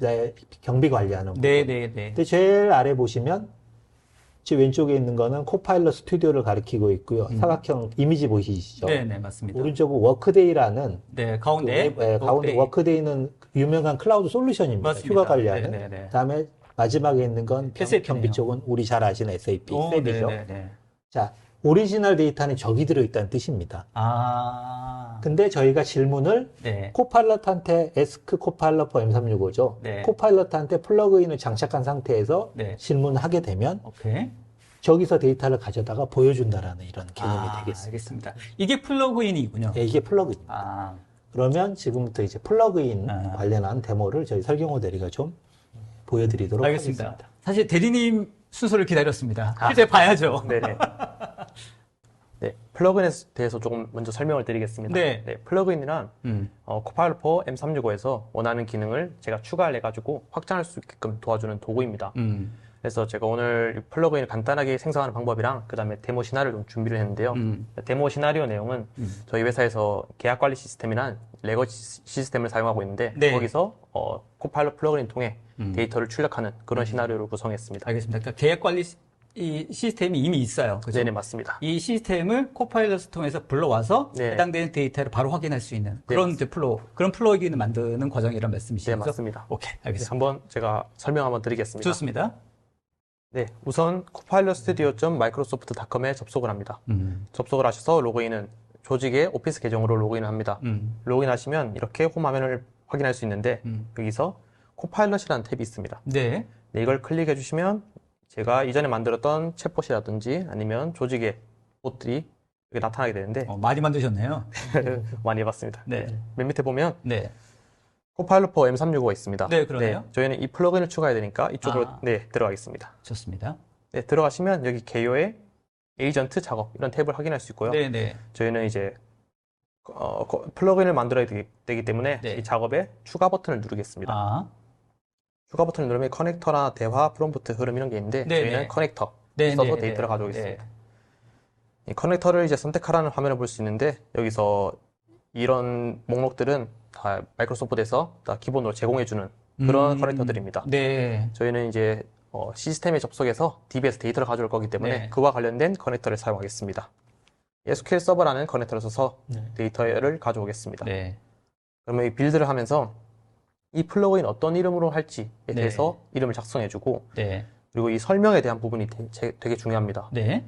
경비 관리하는 부분. 네네네. 근데 제일 아래 보시면 제 왼쪽에 있는 거는 코파일럿 스튜디오를 가리키고 있고요. 사각형 이미지 보이시죠? 네네, 맞습니다. 오른쪽은 워크데이라는 네, 가운데. 가운데 워크데이는 유명한 클라우드 솔루션입니다. 맞습니다. 휴가 관리하는. 네네네. 그다음에 마지막에 있는 건 SAP 네요. 경비 쪽은 우리 잘 아시는 SAP, 셉이죠. 네네네. 자, 오리지널 데이터는 저기 들어있다는 뜻입니다. 근데 저희가 질문을 네. 코파일럿한테 에스크 코파일럿 for M365죠. 네. 코파일럿한테 플러그인을 장착한 상태에서 네. 질문을 하게 되면 오케이. 저기서 데이터를 가져다가 보여준다라는 이런 개념이 되겠습니다. 알겠습니다. 이게 플러그인이군요. 네, 이게 플러그인입니다. 그러면 지금부터 이제 플러그인 관련한 데모를 저희 설경호 대리가 좀 보여드리도록 알겠습니다. 하겠습니다. 사실 대리님 순서를 기다렸습니다. 실제 봐야죠. 네네. 네, 플러그인에 대해서 조금 먼저 설명을 드리겠습니다. 네. 플러그인이란 코파일럿 for M365에서 원하는 기능을 제가 추가를 해가지고 확장할 수 있게끔 도와주는 도구입니다. 그래서 제가 오늘 이 플러그인을 간단하게 생성하는 방법이랑 그 다음에 데모 시나리오를 좀 준비를 했는데요. 데모 시나리오 내용은 저희 회사에서 계약 관리 시스템이란 레거시 시스템을 사용하고 있는데 네. 거기서 코파일럿 플러그인 통해 데이터를 출력하는 그런 시나리오를 구성했습니다. 알겠습니다. 그러니까 계약 관리 이 시스템이 이미 있어요. 그죠? 네네, 맞습니다. 이 시스템을 코파일럿을 통해서 불러와서 네. 해당되는 데이터를 바로 확인할 수 있는 그런 이제 그런 플러그인을 만드는 과정이란 말씀이시죠? 네, 맞습니다. 오케이, 네, 알겠습니다. 한번 제가 설명 한번 드리겠습니다. 좋습니다. 네, 우선 코파일럿 스튜디오.microsoft.com에 접속을 합니다. 접속을 하셔서 로그인은 조직의 오피스 계정으로 로그인을 합니다. 로그인하시면 이렇게 홈 화면을 확인할 수 있는데 여기서 코파일럿이라는 탭이 있습니다. 네. 네, 이걸 클릭해 주시면 제가 이전에 만들었던 챗봇이라든지 아니면 조직의 봇들이 여기 나타나게 되는데 많이 만드셨네요. 많이 해봤습니다. 네. 맨 밑에 보면 네. 코파일럿 for M365가 있습니다. 네, 그러네요. 저희는 이 플러그인을 추가해야 되니까 이쪽으로 들어가겠습니다. 좋습니다. 네, 들어가시면 여기 개요의 에이전트 작업 이런 탭을 확인할 수 있고요. 네, 네. 저희는 이제 플러그인을 만들어야 되기 때문에 네. 이 작업에 추가 버튼을 누르겠습니다. 추가 버튼을 누르면 커넥터나 대화, 프롬프트, 흐름 이런 게 있는데 네, 저희는 네. 커넥터 네, 써서 네, 데이터를 네. 가져오겠습니다. 네. 이 커넥터를 이제 선택하라는 화면을 볼 수 있는데 여기서 이런 목록들은 다 마이크로소프트에서 다 기본으로 제공해주는 그런 커넥터들입니다. 네. 저희는 이제 시스템에 접속해서 DB에서 데이터를 가져올 거기 때문에 네. 그와 관련된 커넥터를 사용하겠습니다. SQL 서버라는 커넥터를 써서 데이터를 가져오겠습니다. 네. 그러면 이 빌드를 하면서 이 플러그인 어떤 이름으로 할지에 네. 대해서 이름을 작성해주고 네. 그리고 이 설명에 대한 부분이 되게 중요합니다. 네.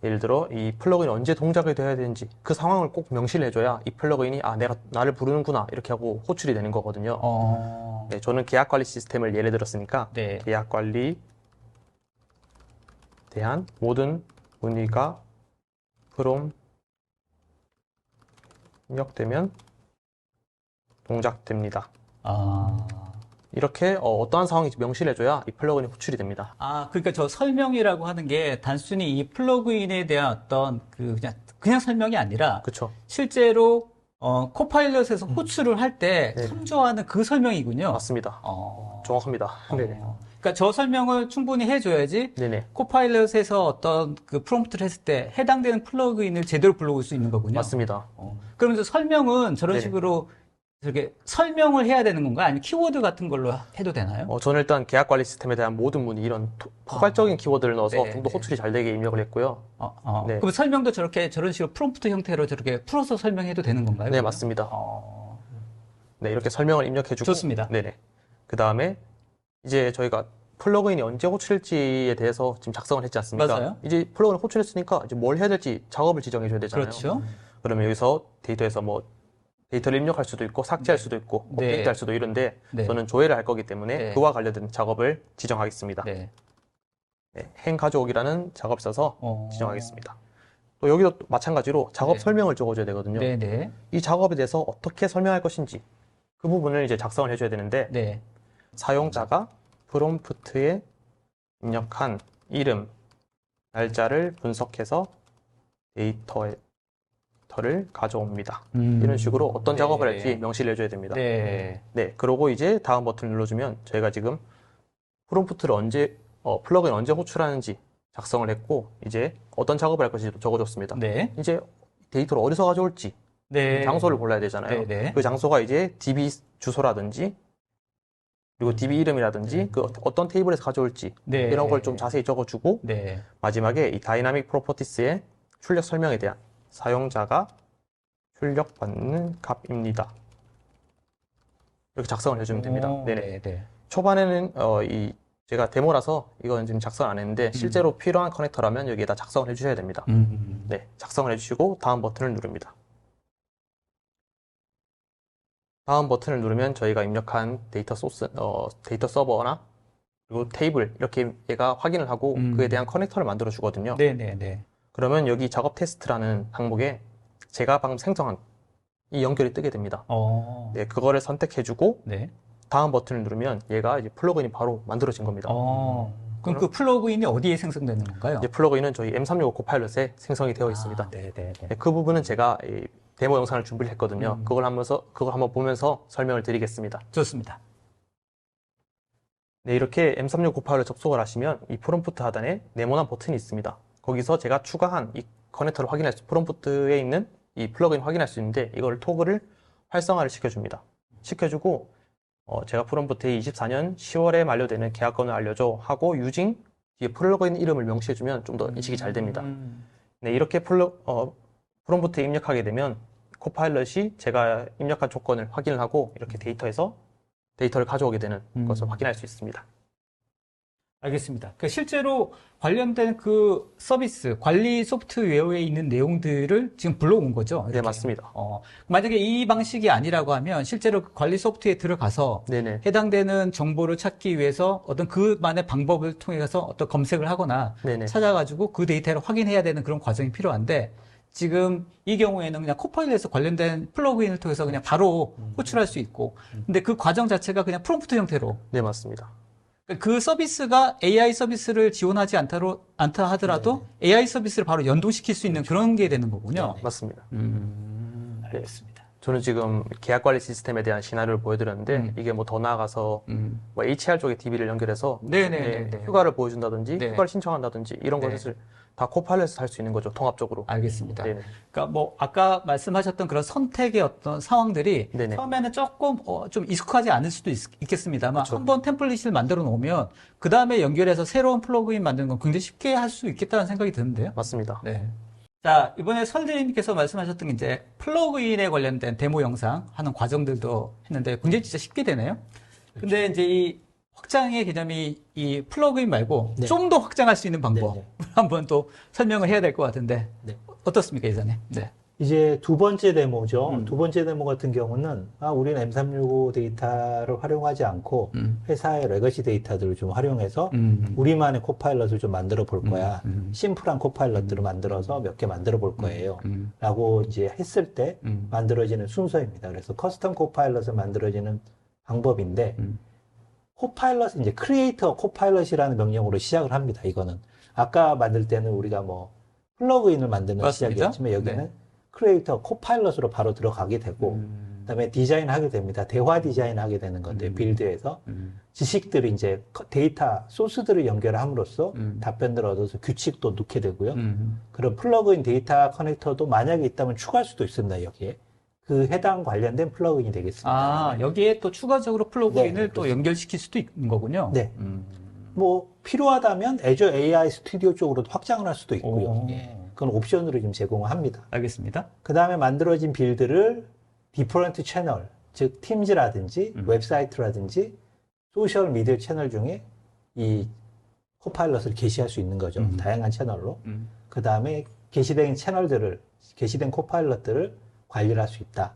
예를 들어 이 플러그인이 언제 동작이 되어야 되는지 그 상황을 꼭 명시를 해줘야 이 플러그인이 내가 나를 부르는구나 이렇게 하고 호출이 되는 거거든요. 네, 저는 계약 관리 시스템을 예를 들었으니까 네. 계약 관리 대한 모든 문의가 from 입력되면 동작됩니다. 이렇게 어떠한 상황인지 명시를 해줘야 이 플러그인이 호출이 됩니다. 그러니까 저 설명이라고 하는 게 단순히 이 플러그인에 대한 어떤 그냥 설명이 아니라 그렇죠. 실제로 코파일럿에서 호출을 할 때 네. 참조하는 그 설명이군요. 맞습니다. 정확합니다. 네. 그러니까 저 설명을 충분히 해줘야지 네네. 코파일럿에서 어떤 그 프롬프트를 했을 때 해당되는 플러그인을 제대로 불러올 수 있는 거군요. 맞습니다. 그러면서 설명은 저런 네네. 식으로 저렇게 설명을 해야 되는 건가요? 아니면 키워드 같은 걸로 해도 되나요? 저는 일단 계약 관리 시스템에 대한 모든 문의 이런 포괄적인 키워드를 넣어서 네, 좀 더 네. 호출이 잘 되게 입력을 했고요. 네. 그럼 설명도 저런 식으로 프롬프트 형태로 저렇게 풀어서 설명해도 되는 건가요? 네, 그러면? 맞습니다. 네, 이렇게 설명을 입력해주고. 좋습니다. 네네. 그 다음에 이제 저희가 플러그인이 언제 호출할지에 대해서 지금 작성을 했지 않습니까? 맞아요. 이제 플러그인을 호출했으니까 이제 뭘 해야 될지 작업을 지정해줘야 되잖아요. 그렇죠. 그러면 여기서 데이터에서 뭐 데이터를 입력할 수도 있고 삭제할 수도 있고 네. 업데이트할 수도 이런데 네. 저는 조회를 할 거기 때문에 네. 그와 관련된 작업을 지정하겠습니다. 네. 네, 행 가져오기라는 작업을 써서 지정하겠습니다. 또 여기도 마찬가지로 작업 네. 설명을 적어줘야 되거든요. 네네. 이 작업에 대해서 어떻게 설명할 것인지 그 부분을 이제 작성을 해줘야 되는데 네. 사용자가 프롬프트에 입력한 이름, 날짜를 분석해서 데이터를 가져옵니다. 이런 식으로 어떤 네. 작업을 할지 명시를 해줘야 됩니다. 네. 네, 그러고 이제 다음 버튼을 눌러주면 저희가 지금 프롬프트를 플러그인 언제 호출하는지 작성을 했고 이제 어떤 작업을 할 것인지 적어줬습니다. 네. 이제 데이터를 어디서 가져올지 네. 장소를 골라야 되잖아요. 네, 네. 그 장소가 이제 DB 주소라든지 그리고 DB 이름이라든지 그 어떤 테이블에서 가져올지 네. 이런 걸 좀 자세히 적어주고 네. 마지막에 이 다이나믹 프로퍼티스의 출력 설명에 대한 사용자가 출력받는 값입니다. 이렇게 작성을 해주면 됩니다. 네네. 네. 초반에는 제가 데모라서 이건 지금 작성 안 했는데 실제로 필요한 커넥터라면 여기에다 작성을 해주셔야 됩니다. 네, 작성을 해주시고 다음 버튼을 누릅니다. 다음 버튼을 누르면 저희가 입력한 데이터 소스, 데이터 서버나 그리고 테이블 이렇게 얘가 확인을 하고 그에 대한 커넥터를 만들어 주거든요. 네네네. 그러면 여기 작업 테스트라는 항목에 제가 방금 생성한 이 연결이 뜨게 됩니다. 네, 그거를 선택해주고 네. 다음 버튼을 누르면 얘가 이제 플러그인이 바로 만들어진 겁니다. 그럼 그 플러그인이 어디에 생성되는 건가요? 이제 플러그인은 저희 M365 코파일럿에 생성이 되어 있습니다. 네네네. 네, 그 부분은 제가 이 데모 영상을 준비를 했거든요. 그걸 한번 보면서 설명을 드리겠습니다. 좋습니다. 네, 이렇게 M365 코파일럿 접속을 하시면 이 프롬프트 하단에 네모난 버튼이 있습니다. 거기서 제가 추가한 이 커넥터를 프롬프트에 있는 이 플러그인 확인할 수 있는데 이걸 토글을 활성화를 시켜줍니다. 시켜주고 제가 프롬프트에 24년 10월에 만료되는 계약건을 알려줘 하고 유징 뒤에 플러그인 이름을 명시해주면 좀 더 인식이 잘 됩니다. 네, 이렇게 프롬프트에 입력하게 되면 코파일럿이 제가 입력한 조건을 확인을 하고 이렇게 데이터에서 데이터를 가져오게 되는 것을 확인할 수 있습니다. 알겠습니다. 그러니까 실제로 관련된 그 서비스, 관리 소프트웨어에 있는 내용들을 지금 불러온 거죠? 네, 이렇게. 맞습니다. 만약에 이 방식이 아니라고 하면 실제로 그 관리 소프트웨어에 들어가서 네네. 해당되는 정보를 찾기 위해서 어떤 그만의 방법을 통해서 어떤 검색을 하거나 네네. 찾아가지고 그 데이터를 확인해야 되는 그런 과정이 필요한데 지금 이 경우에는 그냥 코파일럿에서 관련된 플러그인을 통해서 그냥 바로 호출할 수 있고 근데 그 과정 자체가 그냥 프롬프트 형태로 네, 맞습니다. 그 서비스가 AI 서비스를 지원하지 않다 하더라도 AI 서비스를 바로 연동시킬 수 있는 그런 게 되는 거군요. 맞습니다. 알겠습니다. 저는 지금 계약 관리 시스템에 대한 시나리오를 보여드렸는데 이게 뭐 더 나아가서 뭐 HR 쪽에 DB를 연결해서 네네네. 휴가를 보여준다든지 네. 휴가를 신청한다든지 이런 네. 것을 다 코파일럿에서 할 수 있는 거죠. 통합적으로. 알겠습니다. 네네. 그러니까 뭐 아까 말씀하셨던 그런 선택의 어떤 상황들이 네네. 처음에는 조금 좀 익숙하지 않을 수도 있겠습니다만 그렇죠. 한번 템플릿을 만들어 놓으면 그 다음에 연결해서 새로운 플러그인 만드는 건 굉장히 쉽게 할 수 있겠다는 생각이 드는데요. 맞습니다. 네. 자, 이번에 설대님께서 말씀하셨던 게 이제 플러그인에 관련된 데모 영상 하는 과정들도 했는데 굉장히 진짜 쉽게 되네요. 근데 이제 이 확장의 개념이 이 플러그인 말고 네. 좀 더 확장할 수 있는 방법 네, 한번 또 설명을 해야 될 것 같은데 네. 어떻습니까, 이사님? 네. 이제 두 번째 데모죠. 두 번째 데모 같은 경우는 우리는 M365 데이터를 활용하지 않고 회사의 레거시 데이터들을 좀 활용해서 우리만의 코파일럿을 좀 만들어 볼 거야. 심플한 코파일럿들을 만들어서 몇 개 만들어 볼 거예요. 라고 이제 했을 때 만들어지는 순서입니다. 그래서 커스텀 코파일럿을 만들어지는 방법인데 코파일럿은 이제 크리에이터 코파일럿이라는 명령으로 시작을 합니다. 이거는 아까 만들 때는 우리가 뭐 플러그인을 만드는 맞습니다. 시작이었지만 여기는 네. 크리에이터 코파일럿으로 바로 들어가게 되고 그다음에 디자인하게 됩니다. 대화 디자인하게 되는 건데 빌드에서 지식들이 이제 데이터 소스들을 연결함으로써 답변들을 얻어서 규칙도 넣게 되고요. 그런 플러그인 데이터 커넥터도 만약에 있다면 추가할 수도 있습니다. 여기에 그 해당 관련된 플러그인이 되겠습니다. 아, 여기에 또 추가적으로 플러그인을 네, 또 그렇습니다. 연결시킬 수도 있는 거군요. 네. 뭐 필요하다면 Azure AI 스튜디오 쪽으로도 확장을 할 수도 있고요. 오. 예. 그건 옵션으로 지금 제공을 합니다. 알겠습니다. 그 다음에 만들어진 빌드를 디퍼런트 채널, 즉 팀즈라든지 웹사이트라든지 소셜 미디어 채널 중에 이 코파일럿을 게시할 수 있는 거죠. 다양한 채널로. 그 다음에 게시된 채널들을, 게시된 코파일럿들을 관리를 할 수 있다.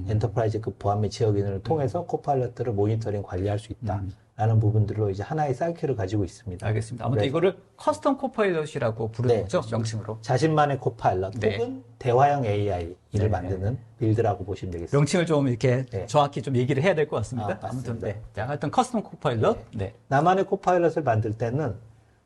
엔터프라이즈급 보안 및 지역 인을 통해서 코파일럿들을 모니터링 관리할 수 있다. 라는 부분들로 이제 하나의 사이클을 가지고 있습니다. 알겠습니다. 아무튼 그래서 이거를 커스텀 코파일럿이라고 부르는 네, 거죠, 명칭으로. 자신만의 코파일럿 네. 혹은 대화형 AI를 네. 만드는 빌드라고 보시면 되겠습니다. 명칭을 좀 이렇게 네. 정확히 좀 얘기를 해야 될 것 같습니다. 맞습니다. 아무튼 네. 자, 하여튼 커스텀 코파일럿. 네. 나만의 코파일럿을 만들 때는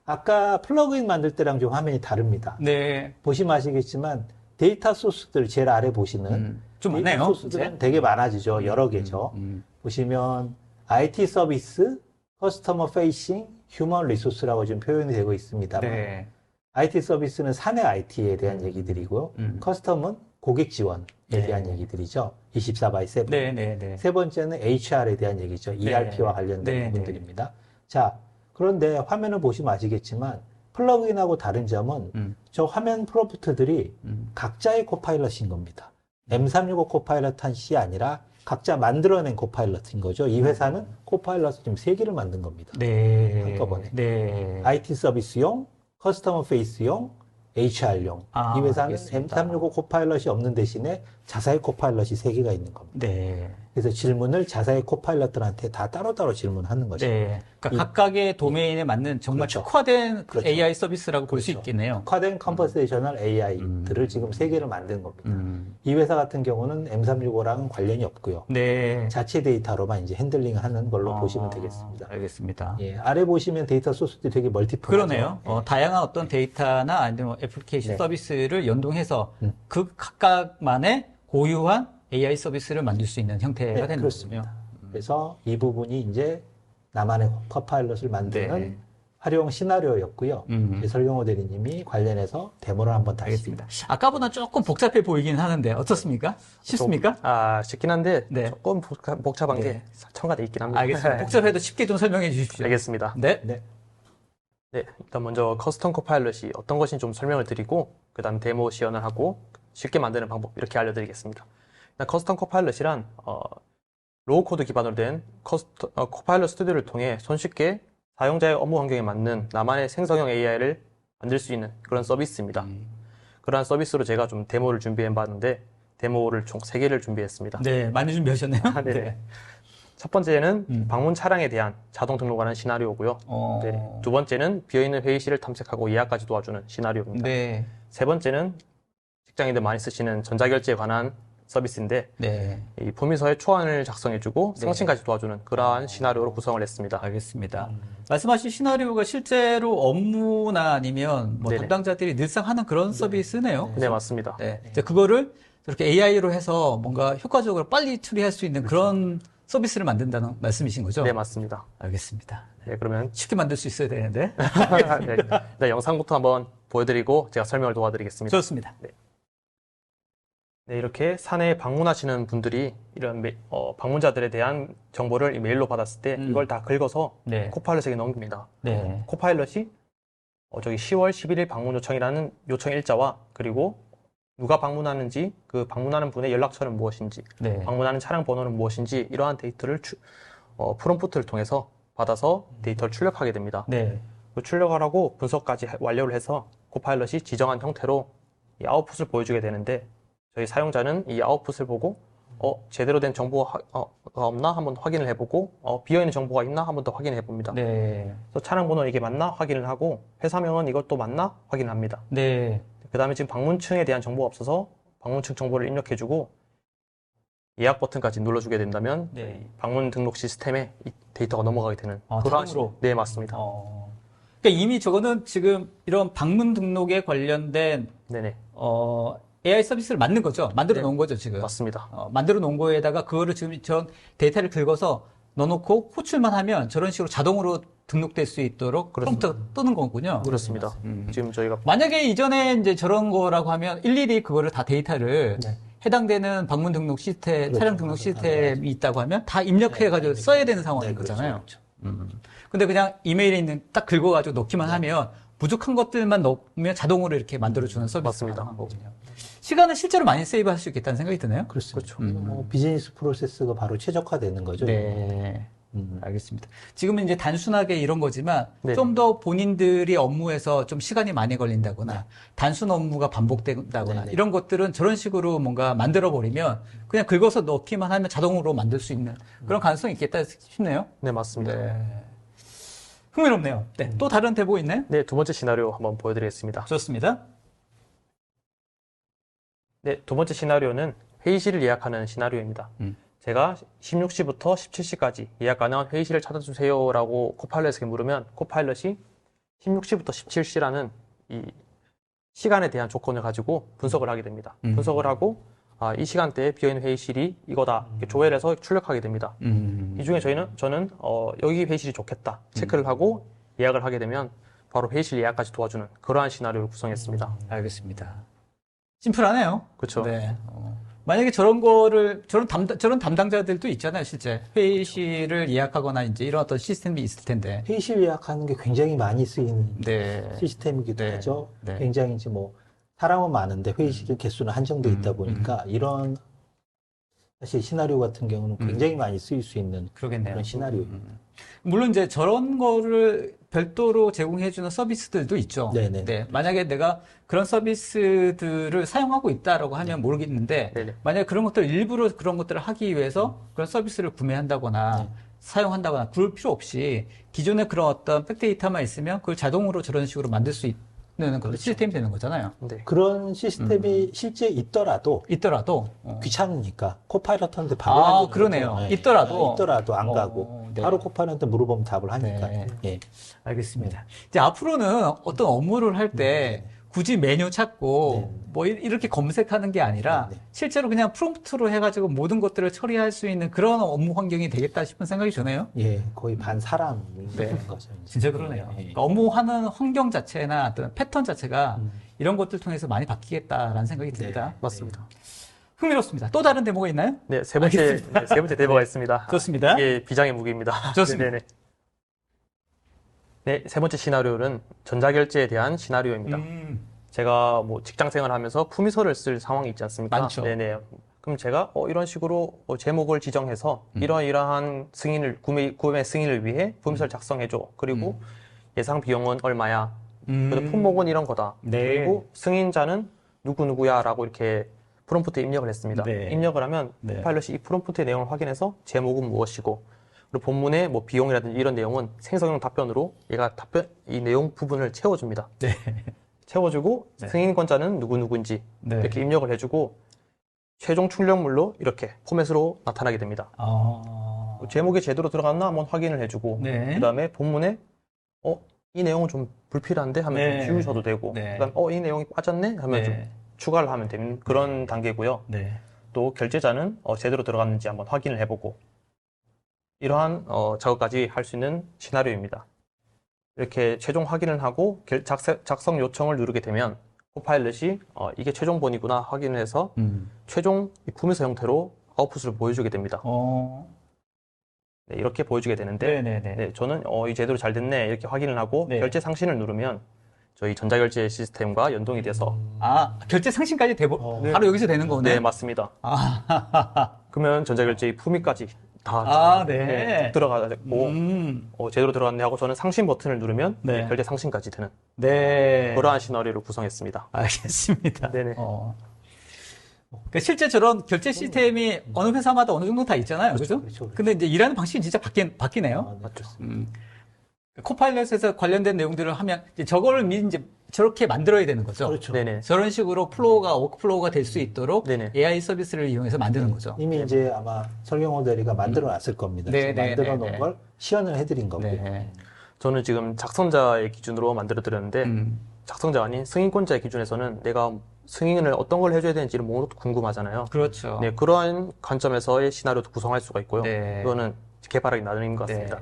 아까 플러그인 만들 때랑 좀 화면이 다릅니다. 네. 보시면 아시겠지만 데이터 소스들 제일 아래 보시는 좀 데이터 많네요. 소스들은 이제. 되게 많아지죠. 여러 개죠. 보시면 IT 서비스, 커스터머 페이싱, 휴먼 리소스라고 지금 표현이 되고 있습니다만 네. IT 서비스는 사내 IT에 대한 얘기들이고요. 커스텀은 고객 지원에 네. 대한 얘기들이죠. 24/7. 네, 네, 네. 세 번째는 HR에 대한 얘기죠. ERP와 관련된 네, 부분들입니다. 자, 그런데 화면을 보시면 아시겠지만 플러그인하고 다른 점은 저 화면 프롬프트들이 각자의 코파일럿인 겁니다. M365 코파일럿 한시 아니라 각자 만들어낸 코파일럿인 거죠. 이 회사는 코파일럿을 지금 3개를 만든 겁니다. 네. 한꺼번에. 네. IT 서비스용, 커스터머 페이스용, HR용. 아, 이 회사는 알겠습니다. M365 코파일럿이 없는 대신에 자사의 코파일럿이 3개가 있는 겁니다. 네. 그래서 질문을 자사의 코파일럿들한테 다 따로따로 질문하는 거죠. 네. 그러니까 각각의 도메인에 맞는 정말 그렇죠. 특화된 그렇죠. AI 서비스라고 볼 수 그렇죠. 있겠네요. 특화된 컨버세이셔널 AI들을 지금 3개를 만든 겁니다. 이 회사 같은 경우는 M365랑은 관련이 없고요. 네. 자체 데이터로만 이제 핸들링하는 걸로 보시면 되겠습니다. 알겠습니다. 예, 아래 보시면 데이터 소스들이 되게 멀티플하죠. 그러네요. 다양한 어떤 데이터나 아니면 뭐 애플리케이션 네. 서비스를 연동해서 그 각각만의 고유한 AI 서비스를 만들 수 있는 형태가 네, 되는 그렇습니다. 거군요. 그래서 이 부분이 이제 나만의 코파일럿을 만드는 네. 활용 시나리오였고요. 설경호 대리님이 관련해서 데모를 한번 다시. 알겠습니다. 아까보다 조금 복잡해 보이긴 하는데 어떻습니까? 쉽습니까? 쉽긴 한데 네. 조금 복잡한 게 첨가돼 있긴 합니다. 알겠습니다. 복잡해도 쉽게 좀 설명해 주십시오. 알겠습니다. 네. 네. 네, 일단 먼저 커스텀 코파일럿이 어떤 것인지 좀 설명을 드리고 그다음 데모 시연을 하고 쉽게 만드는 방법 이렇게 알려드리겠습니다. 일단 커스텀 코파일럿이란 로우 코드 기반으로 된 코파일럿 스튜디오를 통해 손쉽게 사용자의 업무 환경에 맞는 나만의 생성형 AI를 만들 수 있는 그런 서비스입니다. 그러한 서비스로 제가 좀 데모를 준비해 봤는데 데모를 총 3개를 준비했습니다. 네, 많이 준비하셨네요. 네. 첫 번째는 방문 차량에 대한 자동 등록하는 시나리오고요. 네. 두 번째는 비어있는 회의실을 탐색하고 예약까지 도와주는 시나리오입니다. 네. 세 번째는 직장인들 많이 쓰시는 전자결제에 관한 서비스인데 네. 이 품위서의 초안을 작성해주고 승진까지 도와주는 그러한 시나리오로 구성을 했습니다. 알겠습니다. 말씀하신 시나리오가 실제로 업무나 아니면 뭐 네네. 담당자들이 늘상 하는 그런 서비스네요. 네, 맞습니다. 네. 이제 그거를 이렇게 AI로 해서 뭔가 효과적으로 빨리 처리할 수 있는 그런 서비스를 만든다는 말씀이신 거죠? 네, 맞습니다. 알겠습니다. 네, 그러면 쉽게 만들 수 있어야 되는데. 네, 네, 영상부터 한번 보여드리고 제가 설명을 도와드리겠습니다. 좋습니다. 네, 이렇게 사내에 방문하시는 분들이 이런 방문자들에 대한 정보를 메일로 받았을 때 이걸 다 긁어서 네. 코파일럿에게 넘깁니다. 네. 코파일럿이 저기 10월 11일 방문 요청이라는 요청 일자와 그리고 누가 방문하는지 그 방문하는 분의 연락처는 무엇인지 네. 방문하는 차량 번호는 무엇인지 이러한 데이터를 프롬프트를 통해서 받아서 데이터를 출력하게 됩니다. 네. 그 출력을 하고 분석까지 완료를 해서 코파일럿이 지정한 형태로 이 아웃풋을 보여주게 되는데 저희 사용자는 이 아웃풋을 보고 제대로 된 정보가 없나 한번 확인을 해보고 비어있는 정보가 있나 한번 더 확인해 봅니다. 네. 그래서 차량 번호 이게 맞나 확인을 하고 회사명은 이것도 맞나 확인을 합니다. 네. 그 다음에 지금 방문층에 대한 정보가 없어서 방문층 정보를 입력해주고 예약 버튼까지 눌러주게 된다면 네. 방문 등록 시스템에 이 데이터가 넘어가게 되는 자동으로? 네, 맞습니다. 그러니까 이미 저거는 지금 이런 방문 등록에 관련된 네네, AI 서비스를 만든 거죠. 만들어 놓은 거죠, 지금. 맞습니다. 만들어 놓은 거에다가 그거를 지금 전 데이터를 긁어서 넣어놓고 호출만 하면 저런 식으로 자동으로 등록될 수 있도록 프롬프트가 뜨는 거군요. 그렇습니다. 지금 저희가 만약에 이전에 이제 저런 거라고 하면 일일이 그거를 다 데이터를 해당되는 방문 등록 시스템, 차량 등록 시스템이 있다고 하면 다 입력해가지고 써야 되는 상황인 거잖아요. 근데 그냥 이메일에 있는 딱 긁어가지고 넣기만 하면 부족한 것들만 넣으면 자동으로 이렇게 만들어주는 서비스가 맞습니다. 가능한 거군요. 시간을 실제로 많이 세이브할 수 있겠다는 생각이 드네요. 그렇죠. 비즈니스 프로세스가 바로 최적화되는 거죠. 네. 알겠습니다. 지금은 이제 단순하게 이런 거지만 네. 좀 더 본인들이 업무에서 좀 시간이 많이 걸린다거나 단순 업무가 반복된다거나 네네. 이런 것들은 저런 식으로 뭔가 만들어 버리면 그냥 긁어서 넣기만 하면 자동으로 만들 수 있는 그런 가능성이 있겠다 싶네요. 네, 맞습니다. 흥미롭네요. 네. 또 다른 대보 있나요? 네, 두 번째 시나리오 한번 보여드리겠습니다. 좋습니다. 네, 두 번째 시나리오는 회의실을 예약하는 시나리오입니다. 제가 16시부터 17시까지 예약 가능한 회의실을 찾아주세요라고 코파일럿에게 물으면 코파일럿이 16시부터 17시라는 이 시간에 대한 조건을 가지고 분석을 하게 됩니다. 분석을 하고 이 시간대에 비어있는 회의실이 이거다 이렇게 조회를 해서 출력하게 됩니다. 이 중에 저는 여기 회의실이 좋겠다 체크를 하고 예약을 하게 되면 바로 회의실 예약까지 도와주는 그러한 시나리오를 구성했습니다. 알겠습니다. 심플하네요. 그렇죠. 네. 만약에 저런 담당자들도 있잖아요, 실제. 회의실을 예약하거나 이제 이런 어떤 시스템이 있을 텐데. 회의실 예약하는 게 굉장히 많이 쓰이는 네. 시스템이기도 네. 하죠. 네. 굉장히 이제 뭐 사람은 많은데 회의실 개수는 한정돼 있다 보니까 이런 사실 시나리오 같은 경우는 굉장히 많이 쓰일 수 있는 그러겠네요. 그런 시나리오. 물론 이제 저런 거를 별도로 제공해주는 서비스들도 있죠. 네네. 네. 만약에 내가 그런 서비스들을 사용하고 있다라고 하면 모르겠는데, 네네. 만약에 그런 것들 일부러 그런 것들을 하기 위해서 그런 서비스를 구매한다거나 사용한다거나 그럴 필요 없이 기존에 그런 어떤 백데이터만 있으면 그걸 자동으로 저런 식으로 만들 수 있는 그런 시스템이 되는 거잖아요. 네. 그런 시스템이 실제 있더라도 있더라도. 귀찮으니까 코파일럿한테 바로 하는 그러네요. 거죠. 있더라도. 안 가고 네. 바로 코파일럿한테 물어보면 답을 하니까. 네. 예. 알겠습니다. 이제 앞으로는 어떤 업무를 할 때 굳이 메뉴 찾고 네. 뭐 이렇게 검색하는 게 아니라 네, 네. 실제로 그냥 프롬프트로 해가지고 모든 것들을 처리할 수 있는 그런 업무 환경이 되겠다 싶은 생각이 드네요. 예, 거의 반 사람인 네. 거죠. 이제. 진짜 그러네요. 예. 그러니까 업무하는 환경 자체나 어떤 패턴 자체가 음. 이런 것들 통해서 많이 바뀌겠다라는 생각이 듭니다. 맞습니다. 흥미롭습니다. 또 다른 데모가 있나요? 네, 세 번째 데모가 있습니다. 좋습니다. 이게 비장의 무기입니다. 좋습니다. 네네. 네, 세 번째 시나리오는 전자결제에 대한 시나리오입니다. 제가 뭐 직장 생활하면서 품위서를 쓸 상황이 있지 않습니까? 많죠. 네네. 그럼 제가 이런 식으로 제목을 지정해서 이러이러한 승인을 구매 승인을 위해 품위서를 작성해줘. 그리고 예상 비용은 얼마야? 그리고 품목은 이런 거다. 네. 그리고 승인자는 누구누구야라고 이렇게 프롬프트에 입력을 했습니다. 네. 입력을 하면 네. 코파일럿이 이 프롬프트의 내용을 확인해서 제목은 무엇이고 그리고 본문의 뭐 비용이라든지 이런 내용은 생성형 답변으로 얘가 이 내용 부분을 채워줍니다. 네. 채워주고 네. 승인권자는 누구누구인지 네. 이렇게 입력을 해주고 최종 출력물로 이렇게 포맷으로 나타나게 됩니다. 제목이 제대로 들어갔나 한번 확인을 해주고 네. 그 다음에 본문에 이 내용은 좀 불필요한데 하면 네. 좀 지우셔도 되고 네. 그 다음에 이 내용이 빠졌네 하면 좀 네. 추가를 하면 되는 그런 단계고요. 네. 또 결제자는 제대로 들어갔는지 한번 확인을 해보고 이러한 작업까지 할 수 있는 시나리오입니다. 이렇게 최종 확인을 하고 작성 요청을 누르게 되면 코파일럿이 이게 최종본이구나 확인을 해서 최종 품위서 형태로 아웃풋을 보여주게 됩니다. 네, 이렇게 보여주게 되는데 네네네. 네, 저는 이 제대로 잘 됐네 이렇게 확인을 하고 네. 결제 상신을 누르면 저희 전자결제 시스템과 연동이 돼서 결제 상신까지 바로 여기서 되는 거네. 네, 맞습니다. 그러면 전자결제의 품위까지 네. 네, 들어가고 제대로 들어갔네 하고 저는 상신 버튼을 누르면 네. 결제 상신까지 되는 네. 그러한 시나리오를 구성했습니다. 알겠습니다. 네네. 그러니까 실제 저런 결제 시스템이 어느 회사마다 어느 정도 다 있잖아요. 그죠? 그렇죠. 근데 이제 일하는 방식이 진짜 바뀌네요. 맞죠. 코파일럿에서 관련된 내용들을 하면 이제 저거를 이제 저렇게 만들어야 되는 거죠. 그렇죠. 네네. 저런 식으로 워크플로우가 될 수 있도록 네네. AI 서비스를 이용해서 만드는 거죠. 이미 이제 아마 설경호 대리가 만들어 놨을 겁니다. 네, 지금 네, 만들어 네, 놓은 네. 걸 시연을 해드린 거고요. 네. 저는 지금 작성자의 기준으로 만들어 드렸는데 작성자가 아닌 승인권자의 기준에서는 내가 승인을 어떤 걸 해줘야 되는지를 모두 궁금하잖아요. 그렇죠. 네, 그러한 관점에서의 시나리오도 구성할 수가 있고요. 네. 이거는 개발하기 나름인 것 같습니다.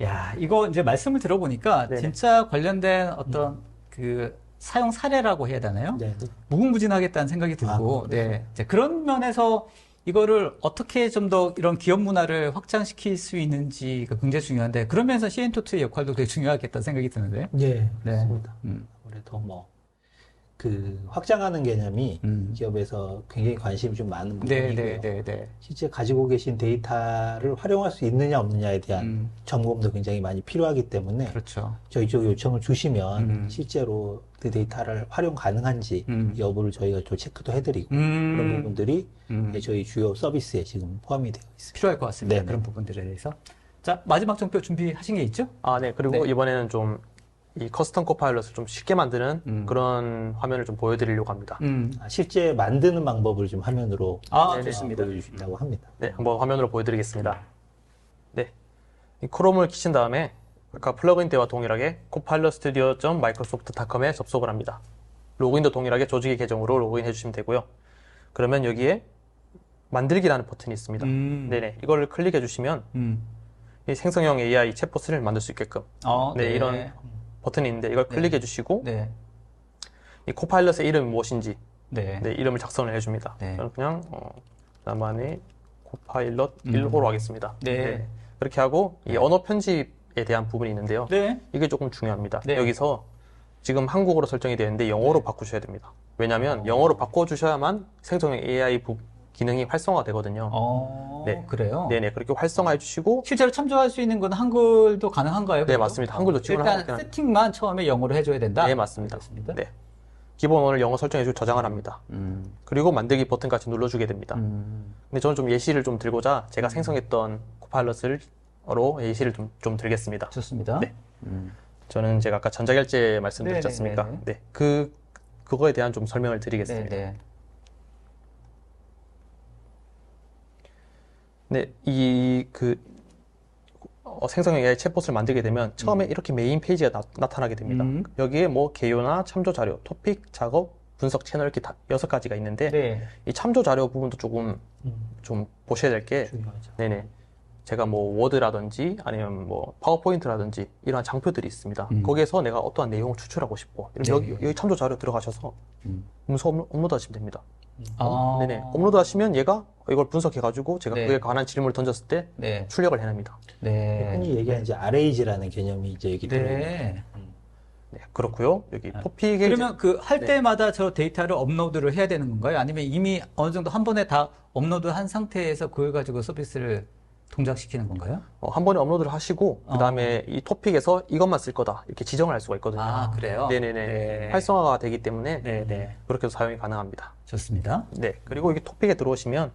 야, 이거 이제 말씀을 들어보니까 네네. 진짜 관련된 어떤 그 사용 사례라고 해야 되나요? 네. 무궁무진하겠다는 생각이 들고, 그렇죠. 네. 이제 그런 면에서 이거를 어떻게 좀 더 이런 기업 문화를 확장시킬 수 있는지가 굉장히 중요한데, 그런 면에서 CN토트의 역할도 되게 중요하겠다는 생각이 드는데. 네, 네. 맞습니다. 음. 아무래도 확장하는 개념이 기업에서 굉장히 관심이 좀 많은 부분이고요. 네. 실제 가지고 계신 데이터를 활용할 수 있느냐 없느냐에 대한 점검도 굉장히 많이 필요하기 때문에 그렇죠. 저희 쪽 요청을 주시면 실제로 그 데이터를 활용 가능한지 여부를 저희가 또 체크도 해드리고 그런 부분들이 저희 주요 서비스에 지금 포함이 되어 있습니다. 필요할 것 같습니다. 네네. 그런 부분들에 대해서. 자, 마지막 정표 준비하신 게 있죠? 네. 그리고 네. 이번에는 좀 이 커스텀 코파일럿을 좀 쉽게 만드는 그런 화면을 좀 보여드리려고 합니다. 실제 만드는 방법을 좀 화면으로 네네. 좋습니다. 보여주신다고 합니다. 네, 한번 화면으로 보여드리겠습니다. 네, 이 크롬을 키신 다음에 아까 플러그인 때와 동일하게 copilotstudio.microsoft.com에 접속을 합니다. 로그인도 동일하게 조직의 계정으로 로그인 해주시면 되고요. 그러면 여기에 만들기라는 버튼이 있습니다. 네네, 이걸 클릭해 주시면 이 생성형 AI 챗봇을 만들 수 있게끔 이런 버튼이 있는데 이걸 클릭해 주시고 이 코파일럿의 이름이 무엇인지 이름을 작성을 해줍니다. 네. 저는 그냥 나만의 코파일럿 1호로 하겠습니다. 네. 그렇게 하고 이 언어 편집에 대한 부분이 있는데요. 이게 조금 중요합니다. 네. 여기서 지금 한국어로 설정이 되어 있는데 영어로 바꾸셔야 됩니다. 왜냐하면 영어로 바꿔주셔야만 생성형 AI 기능이 활성화가 되거든요. 네. 그래요? 네네, 그렇게 활성화해 주시고 실제로 참조할 수 있는 건 한글도 가능한가요? 네, 그래도? 맞습니다. 한글도 지원을 일단 하고 세팅만 처음에 영어로 해줘야 된다? 네, 맞습니다. 알겠습니다. 네. 기본어를 영어 설정해주고 저장을 합니다. 그리고 만들기 버튼까지 눌러주게 됩니다. 근데 저는 좀 예시를 좀 들고자 제가 생성했던 코파일럿으로 예시를 좀 들겠습니다. 좋습니다. 네. 저는 제가 아까 전자결제 말씀드렸지 않습니까? 네. 그거에 대한 좀 설명을 드리겠습니다. 생성형 AI 챗봇을 만들게 되면 처음에 이렇게 메인 페이지가 나타나게 됩니다. 여기에 뭐 개요나 참조 자료, 토픽, 작업, 분석 채널 이렇게 다 6가지가 있는데 네. 이 참조 자료 부분도 조금 좀 보셔야 될 게 중요하죠. 네네. 제가 뭐 워드라든지 아니면 뭐 파워포인트라든지 이러한 장표들이 있습니다. 거기에서 내가 어떠한 내용을 추출하고 싶고 이러면 네. 여기 참조 자료 들어가셔서 문서 업로드 하시면 됩니다. 아. 네네. 업로드 하시면 얘가 이걸 분석해가지고 제가 네. 그에 관한 질문을 던졌을 때 네. 출력을 해냅니다. 네. 흔히 얘기하는 이제 RAG라는 개념이 이제 여기 들어있는 네. 네, 그렇고요. 여기 토픽에 그러면 그 할 네. 때마다 저 데이터를 업로드를 해야 되는 건가요? 아니면 이미 어느 정도 한 번에 다 업로드한 상태에서 그걸 가지고 서비스를 동작시키는 건가요? 한 번에 업로드를 하시고 그 다음에 이 토픽에서 이것만 쓸 거다 이렇게 지정을 할 수가 있거든요. 아, 그래요? 네네네. 네. 활성화가 되기 때문에 네. 그렇게 해서 사용이 가능합니다. 좋습니다. 네. 그리고 이게 토픽에 들어오시면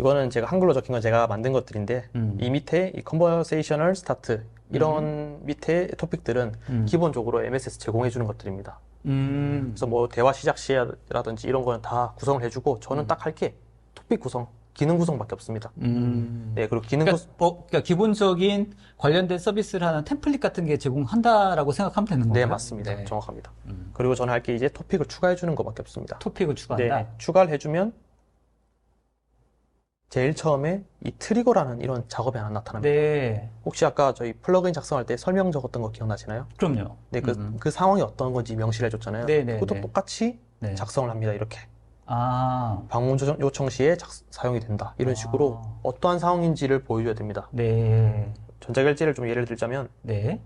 이거는 제가 한글로 적힌 건 제가 만든 것들인데 이 밑에 이 conversational start 이런 밑에 토픽들은 기본적으로 MS에서 제공해 주는 것들입니다. 그래서 뭐 대화 시작 시라든지 이런 거는 다 구성을 해주고 저는 딱 할 게 토픽 구성, 기능 구성밖에 없습니다. 네, 그리고 기능 구성 그러니까 기본적인 관련된 서비스를 하는 템플릿 같은 게 제공한다라고 생각하면 되는 건가요? 네, 맞습니다. 네. 정확합니다. 그리고 저는 할 게 이제 토픽을 추가해 주는 것밖에 없습니다. 토픽을 추가한다. 네, 추가를 해주면 제일 처음에 이 트리거라는 이런 작업이 하나 나타납니다. 네. 혹시 아까 저희 플러그인 작성할 때 설명 적었던 거 기억나시나요? 그럼요. 네, 그 상황이 어떤 건지 명시를 해줬잖아요. 네. 그것도 똑같이 네. 작성을 합니다. 이렇게. 아. 방문 요청 시에 사용이 된다. 이런 식으로 어떠한 상황인지를 보여줘야 됩니다. 네. 전자결제를 좀 예를 들자면 네.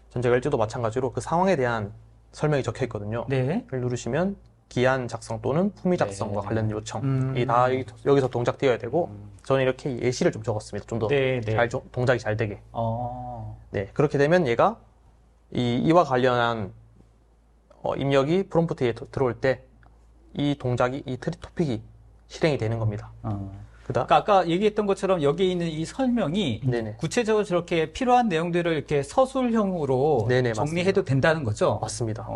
전자결제도 마찬가지로 그 상황에 대한 설명이 적혀 있거든요. 네. 를 누르시면 기한 작성 또는 품위 작성과 관련 요청이 음. 다 여기서 동작되어야 되고 저는 이렇게 예시를 좀 적었습니다. 좀 더 네. 동작이 잘 되게. 어. 네, 그렇게 되면 얘가 이와 관련한 입력이 프롬프트에 들어올 때 이 동작이 이 토픽이 실행이 되는 겁니다. 그다음 그러니까 아까 얘기했던 것처럼 여기 있는 이 설명이 네네. 구체적으로 저렇게 필요한 내용들을 이렇게 서술형으로 네네, 정리해도 된다는 거죠? 맞습니다.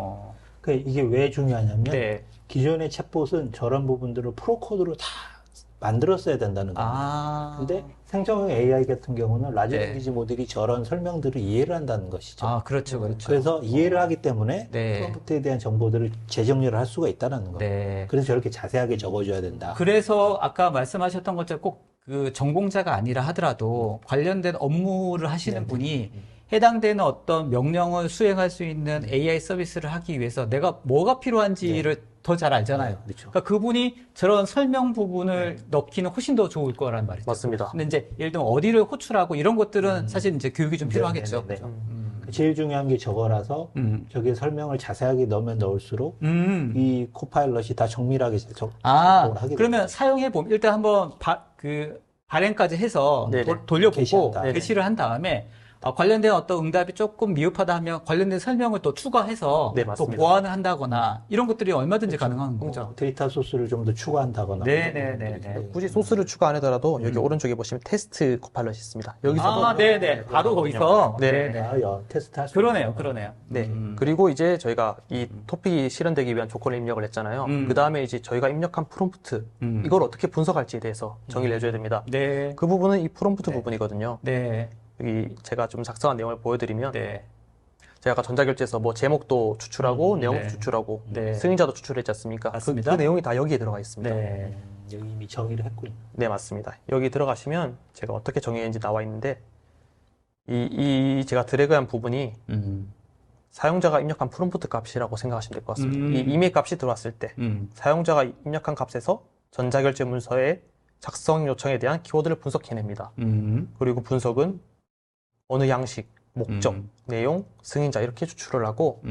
그러니까 이게 왜 중요하냐면 네. 기존의 챗봇은 저런 부분들을 프로코드로 다 만들었어야 된다는 겁니다. 아. 근데 생성형 AI 같은 경우는 라지 네. 랭귀지 모델이 저런 설명들을 이해를 한다는 것이죠. 아, 그렇죠. 그래서 이해를 하기 때문에 네. 프롬프트에 대한 정보들을 재정리를 할 수가 있다는 겁니다. 네. 그래서 저렇게 자세하게 적어줘야 된다. 그래서 아까 말씀하셨던 것처럼 꼭 그 전공자가 아니라 하더라도 관련된 업무를 하시는 분이 해당되는 어떤 명령을 수행할 수 있는 AI 서비스를 하기 위해서 내가 뭐가 필요한지를 더 잘 알잖아요. 그렇죠. 그러니까 그분이 저런 설명 부분을 넣기는 훨씬 더 좋을 거란 말이죠. 맞습니다. 근데 이제 예를 들면 어디를 호출하고 이런 것들은 사실 이제 교육이 좀 필요하겠죠. 네. 제일 중요한 게 저거라서 저기에 설명을 자세하게 넣으면 넣을수록 이 코파일럿이 다 정밀하게 작동을 하게 그러면 됩니다. 사용해보면 일단 한번 발행까지 해서 네네. 돌려보고 게시한 다음에. 게시를 한 다음에 관련된 어떤 응답이 조금 미흡하다 하면 관련된 설명을 또 추가해서 네, 또 맞습니다. 보완을 한다거나 이런 것들이 얼마든지 가능한 거죠. 데이터 소스를 좀 더 추가한다거나. 네네네. 굳이 소스를 추가 안 하더라도 여기 오른쪽에 보시면 테스트 코파일럿이 있습니다. 여기서 네네. 바로 거기서. 네네. 테스트 할 수 그러네요. 네. 그리고 이제 저희가 이 토픽이 실현되기 위한 조건을 입력을 했잖아요. 그 다음에 이제 저희가 입력한 프롬프트, 이걸 어떻게 분석할지에 대해서 정의를 해줘야 됩니다. 네. 그 부분은 이 프롬프트 부분이거든요. 네. 여기 제가 좀 작성한 내용을 보여드리면, 네. 제가 아까 전자결제에서 뭐 제목도 추출하고, 내용도 네. 추출하고, 네. 승인자도 추출했지 않습니까? 맞습니다. 그 내용이 다 여기에 들어가 있습니다. 네. 여기 이미 정의를 했군요. 네, 맞습니다. 여기 들어가시면 제가 어떻게 정의했는지 나와 있는데, 이 제가 드래그한 부분이 사용자가 입력한 프롬프트 값이라고 생각하시면 될 것 같습니다. 이 이메일 값이 들어왔을 때 사용자가 입력한 값에서 전자결제 문서의 작성 요청에 대한 키워드를 분석해냅니다. 그리고 분석은 어느 양식, 목적, 내용, 승인자 이렇게 추출을 하고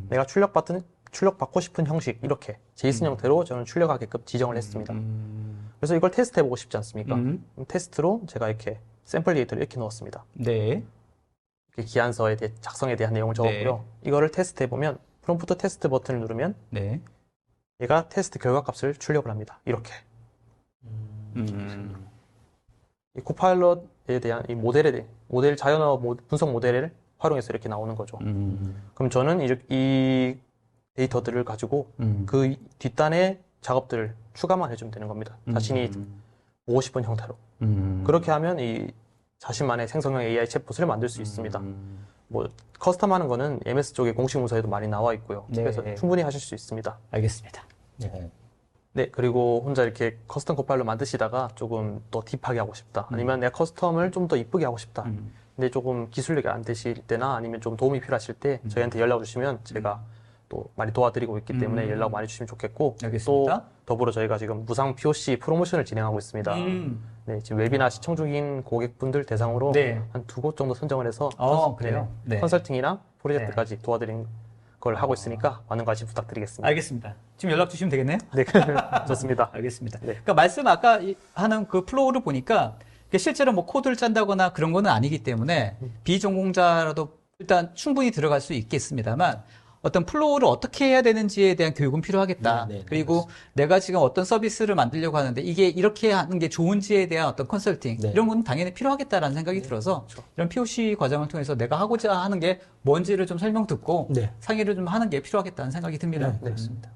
내가 출력받고 싶은 형식 이렇게 제이슨 형태로 저는 출력하게끔 지정을 했습니다. 그래서 이걸 테스트해보고 싶지 않습니까? 그럼 테스트로 제가 이렇게 샘플 데이터를 이렇게 넣었습니다. 네. 기한서에 대해 작성에 대한 내용을 적었고요. 이거를 테스트해보면 프롬프트 테스트 버튼을 누르면 네. 얘가 테스트 결과값을 출력을 합니다. 이렇게. 이 코파일럿에 대한 이 모델 자연어 분석 모델을 활용해서 이렇게 나오는 거죠. 그럼 저는 이 데이터들을 가지고 그 뒷단의 작업들을 추가만 해주면 되는 겁니다. 자신이 보고 싶은 형태로. 그렇게 하면 이 자신만의 생성형 AI 챗봇을 만들 수 있습니다. 뭐 커스텀하는 거는 MS 쪽의 공식 문서에도 많이 나와 있고요. 네. 그래서 충분히 하실 수 있습니다. 알겠습니다. 네. 네, 그리고 혼자 이렇게 커스텀 코파일럿 만드시다가 조금 더 딥하게 하고 싶다. 아니면 내가 커스텀을 좀 더 이쁘게 하고 싶다. 근데 조금 기술력이 안 되실 때나 아니면 좀 도움이 필요하실 때 저희한테 연락 주시면 제가 또 많이 도와드리고 있기 때문에 연락 많이 주시면 좋겠고 알겠습니다. 또 더불어 저희가 지금 무상 POC 프로모션을 진행하고 있습니다. 네, 지금 웨비나 시청 중인 고객분들 대상으로 네. 한 2곳 정도 선정을 해서 그래요? 네. 컨설팅이랑 프로젝트까지 도와드리는 걸 하고 있으니까 많은 관심 부탁드리겠습니다. 알겠습니다. 지금 연락 주시면 되겠네요? 네, 좋습니다. 알겠습니다. 네. 그러니까 말씀 아까 하는 그 플로우를 보니까 이게 실제로 뭐 코드를 짠다거나 그런 거는 아니기 때문에 비전공자라도 일단 충분히 들어갈 수 있겠습니다만 어떤 플로우를 어떻게 해야 되는지에 대한 교육은 필요하겠다. 네, 네, 그리고 그렇습니다. 내가 지금 어떤 서비스를 만들려고 하는데 이게 이렇게 하는 게 좋은지에 대한 어떤 컨설팅 네. 이런 건 당연히 필요하겠다라는 생각이 들어서 이런 POC 과정을 통해서 내가 하고자 하는 게 뭔지를 좀 설명 듣고 네. 상의를 좀 하는 게 필요하겠다는 생각이 듭니다. 네, 그렇습니다.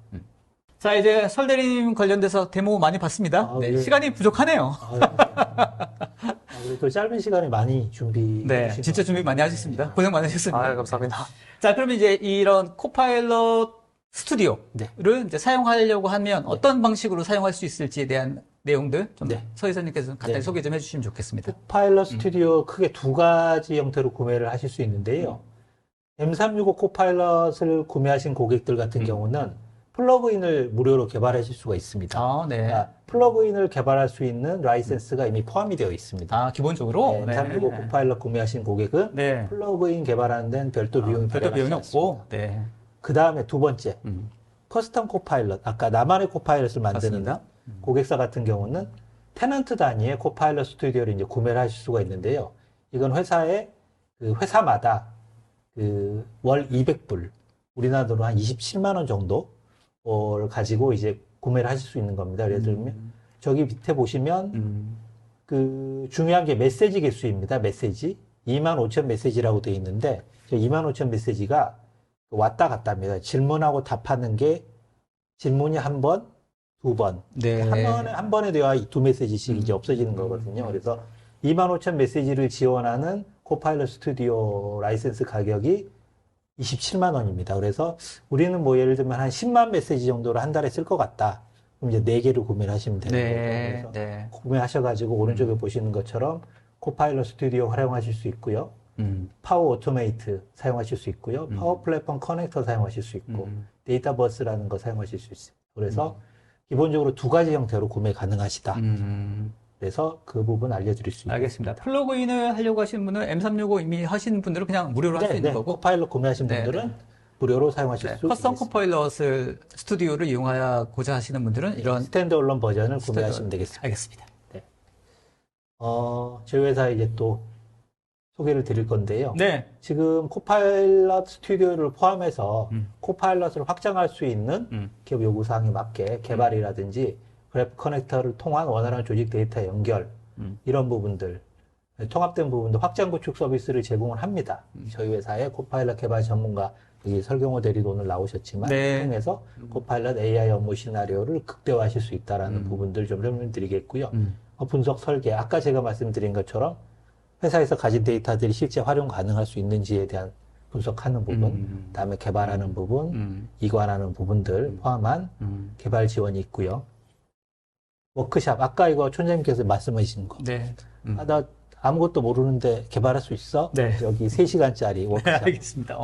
자, 이제 설대리님 관련돼서 데모 많이 봤습니다. 아, 네, 네. 시간이 부족하네요. 그래도 짧은 시간에 많이 준비해 네, 주신 진짜 것 준비 많이 하셨습니다. 고생 많으셨습니다. 아, 감사합니다. 자, 그러면 이제 이런 코파일럿 스튜디오를 네. 이제 사용하려고 하면 어떤 방식으로 사용할 수 있을지에 대한 내용들 좀 네. 서 이사님께서 간단히 네. 소개 좀 해주시면 좋겠습니다. 코파일럿 스튜디오 크게 두 가지 형태로 구매를 하실 수 있는데요. M365 코파일럿을 구매하신 고객들 같은 경우는 플러그인을 무료로 개발하실 수가 있습니다. 아, 네. 그러니까 플러그인을 개발할 수 있는 라이센스가 이미 포함이 되어 있습니다. 아, 기본적으로? 네, M365 코파일럿 구매하신 고객은 네. 플러그인 개발하는 데는 별도 비용이 별도 비용이 발생하지 없고, 네. 그 다음에 두 번째, 커스텀 코파일럿. 아까 나만의 코파일럿을 만드는 맞습니다. 고객사 같은 경우는 테넌트 단위의 코파일럿 스튜디오를 이제 구매를 하실 수가 있는데요. 이건 회사마다 월 200불, 우리나라 돈으로 한 27만 원 정도를 가지고 이제 구매를 하실 수 있는 겁니다. 예를 들면 저기 밑에 보시면 중요한 게 메시지 개수입니다. 메시지 25,000 메시지라고 되어 있는데 저 25,000 메시지가 왔다 갔다 합니다. 질문하고 답하는 게 질문이 한 번, 두 번. 네. 한 번에 되어 두 메시지씩 이제 없어지는 거거든요. 그래서 25,000 메시지를 지원하는 코파일럿 스튜디오 라이센스 가격이 27만 원입니다. 그래서 우리는 뭐 예를 들면 한 10만 메시지 정도를 한 달에 쓸 것 같다. 그럼 이제 4개를 구매를 하시면 되는 거죠. 네. 그래서 네. 구매하셔가지고 오른쪽에 보시는 것처럼 코파일럿 스튜디오 활용하실 수 있고요. 파워 오토메이트 사용하실 수 있고요. 파워 플랫폼 커넥터 사용하실 수 있고 데이터 버스라는 거 사용하실 수 있어요. 그래서 기본적으로 두 가지 형태로 구매 가능하시다. 그래서 그 부분 알려드릴 수 있습니다. 알겠습니다. 플러그인을 하려고 하시는 분은 M365 이미 하신 분들은 그냥 무료로 할 수 있는 거고, 코파일럿 구매하신 네, 분들은 무료로 사용하실 네, 수 커스텀 있습니다. 코파일럿을 스튜디오를 이용하고자 하시는 분들은 이런 스탠드얼론 버전을 구매하시면 되겠습니다. 알겠습니다. 저희 회사 이제 또 소개를 드릴 건데요. 네. 지금 코파일럿 스튜디오를 포함해서 코파일럿을 확장할 수 있는 기업 요구사항에 맞게 개발이라든지 그래프 커넥터를 통한 원활한 조직 데이터 연결 이런 부분들 통합된 부분도 확장 구축 서비스를 제공을 합니다. 저희 회사의 코파일럿 개발 전문가 여기 설경호 대리도 오늘 나오셨지만 네. 통해서 코파일럿 AI 업무 시나리오를 극대화하실 수 있다라는 부분들 좀 설명드리겠고요. 분석 설계 아까 제가 말씀드린 것처럼 회사에서 가진 데이터들이 실제 활용 가능할 수 있는지에 대한 분석하는 부분, 그다음에 개발하는 부분, 이관하는 부분들 포함한 개발 지원이 있고요. 워크샵, 아까 이거 촌장님께서 말씀하신 거. 네. 나 아무것도 모르는데 개발할 수 있어? 네. 여기 3시간짜리 워크샵. 알겠습니다.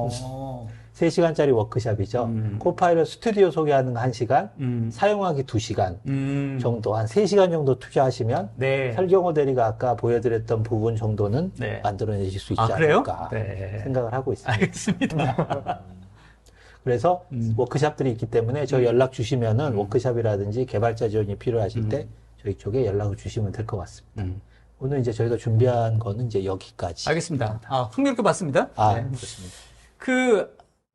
3시간짜리 워크샵이죠. 코파일럿 스튜디오 소개하는 거 1시간, 사용하기 2시간 정도, 한 3시간 정도 투자하시면 네. 설경호 대리가 아까 보여드렸던 부분 정도는 네. 만들어내실 수 있지 아, 그래요? 않을까 네. 생각을 하고 있습니다. 알겠습니다. 그래서 워크샵들이 있기 때문에 저 연락 주시면은 워크샵이라든지 개발자 지원이 필요하실 때 저희 쪽에 연락을 주시면 될 것 같습니다. 오늘 이제 저희가 준비한 거는 이제 여기까지. 알겠습니다. 흥미롭게 봤습니다. 네. 그렇습니다.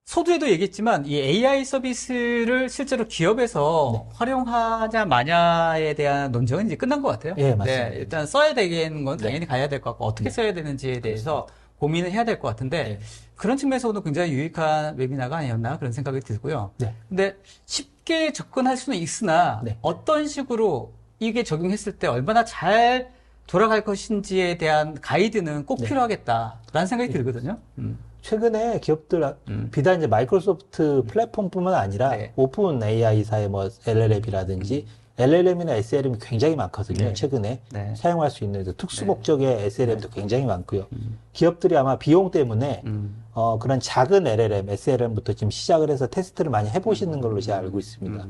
서두에도 얘기했지만 이 AI 서비스를 실제로 기업에서 활용하냐 마냐에 대한 논쟁은 이제 끝난 것 같아요. 예, 맞습니다. 네, 일단 써야 되는 건 당연히 가야 될 것 같고 어떻게 써야 되는지에 대해서 고민을 해야 될 것 같은데 그런 측면에서는 굉장히 유익한 웨비나가 아니었나 그런 생각이 들고요. 네. 근데 쉽게 접근할 수는 있으나 네. 어떤 식으로 이게 적용했을 때 얼마나 잘 돌아갈 것인지에 대한 가이드는 꼭 네. 필요하겠다라는 생각이 들거든요. 최근에 기업들 비단 이제 마이크로소프트 플랫폼뿐만 아니라 네. 오픈 AI사의 뭐 LLM이라든지 LLM이나 SLM이 굉장히 많거든요. 네. 최근에 네. 사용할 수 있는 특수 목적의 SLM도 굉장히 많고요. 기업들이 아마 비용 때문에 그런 작은 LLM, SLM부터 지금 시작을 해서 테스트를 많이 해보시는 걸로 제가 알고 있습니다.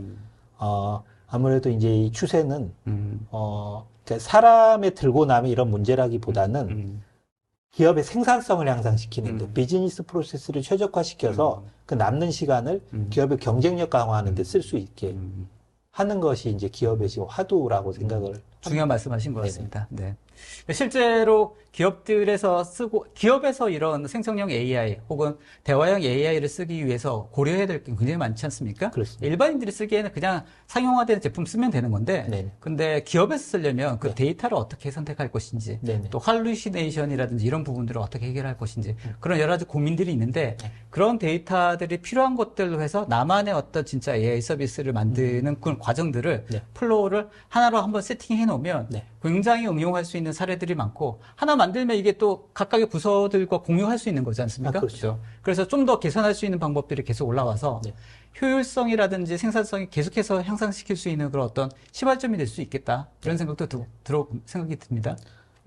아무래도 이제 이 추세는 그러니까 사람의 들고 남의 이런 문제라기보다는 기업의 생산성을 향상시키는데 비즈니스 프로세스를 최적화시켜서 그 남는 시간을 기업의 경쟁력 강화하는 데 쓸 수 있게 하는 것이 이제 기업의 지금 화두라고 생각을 중요한 말씀하신 것 같습니다. 네. 실제로 기업에서 이런 생성형 AI 혹은 대화형 AI를 쓰기 위해서 고려해야 될 게 굉장히 많지 않습니까? 그렇습니다. 일반인들이 쓰기에는 그냥 상용화된 제품 쓰면 되는 건데, 네네. 근데 기업에서 쓰려면 그 네. 데이터를 어떻게 선택할 것인지, 네네. 또 할루시네이션이라든지 이런 부분들을 어떻게 해결할 것인지, 그런 여러 가지 고민들이 있는데, 네. 그런 데이터들이 필요한 것들로 해서 나만의 어떤 진짜 AI 서비스를 만드는 그런 과정들을 네. 플로우를 하나로 한번 세팅해 놓으면 네. 굉장히 응용할 수 있는 사례들이 많고 하나 만들면 이게 또 각각의 부서들과 공유할 수 있는 거지 않습니까? 그렇죠. 그래서 좀 더 개선할 수 있는 방법들이 계속 올라와서 네. 효율성이라든지 생산성이 계속해서 향상시킬 수 있는 그런 어떤 시발점이 될 수 있겠다 이런 생각도 생각이 듭니다.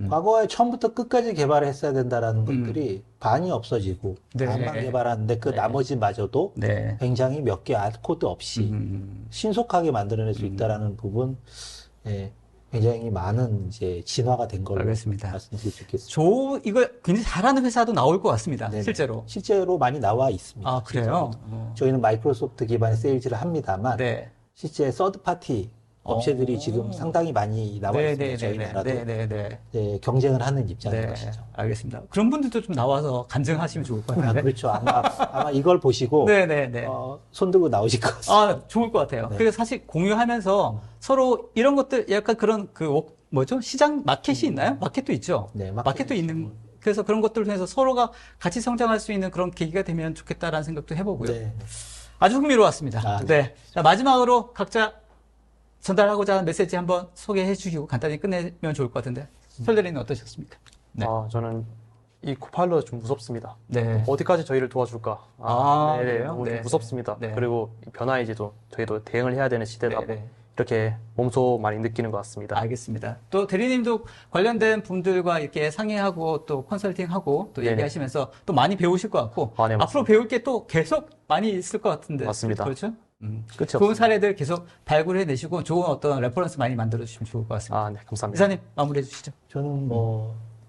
과거에 처음부터 끝까지 개발을 했어야 된다라는 것들이 반이 없어지고 네. 반만 개발하는데 그 나머지마저도 네. 굉장히 몇 개 코드 없이 신속하게 만들어낼 수 있다라는 부분, 예, 굉장히 많은 이제 진화가 된 걸로 알겠습니다. 말씀드릴 수 있겠습니다. 이거 굉장히 잘하는 회사도 나올 것 같습니다. 네네. 실제로. 많이 나와 있습니다. 아, 그래요? 저희는 마이크로소프트 기반의 세일즈를 합니다만 네. 실제 서드 파티 업체들이 지금 상당히 많이 나와 있습니다. 저희 나라도 네, 경쟁을 하는 입장인 것이죠. 알겠습니다. 그런 분들도 좀 나와서 간증하시면 좋을 것 같아요. 그렇죠. 아마 이걸 보시고 손 들고 나오실 것 같습니다. 좋을 것 같아요. 네. 그래서 사실 공유하면서 서로 이런 것들 약간 그런 시장 마켓이 있나요? 마켓도 있죠. 네, 마켓도 있는. 그래서 그런 것들을 통해서 서로가 같이 성장할 수 있는 그런 계기가 되면 좋겠다라는 생각도 해보고요. 네. 아주 흥미로웠습니다. 네. 자, 마지막으로 각자 전달하고자 하는 메시지 한번 소개해 주시고 간단히 끝내면 좋을 것 같은데 설대리는 어떠셨습니까? 네. 저는 이 코파일럿 좀 무섭습니다. 네. 어디까지 저희를 도와줄까? 그래요? 너무 네. 무섭습니다. 네. 그리고 변화에도 저희도 대응을 해야 되는 시대다. 이렇게 몸소 많이 느끼는 것 같습니다. 알겠습니다. 또 대리님도 관련된 분들과 이렇게 상의하고 또 컨설팅하고 또 네네. 얘기하시면서 또 많이 배우실 것 같고 네, 앞으로 배울 게 또 계속 많이 있을 것 같은데 맞습니다. 그렇죠? 끝이 좋은 없습니다. 사례들 계속 발굴해 내시고 좋은 어떤 레퍼런스 많이 만들어 주시면 좋을 것 같습니다. 네, 감사합니다. 이사님 마무리해 주시죠. 저는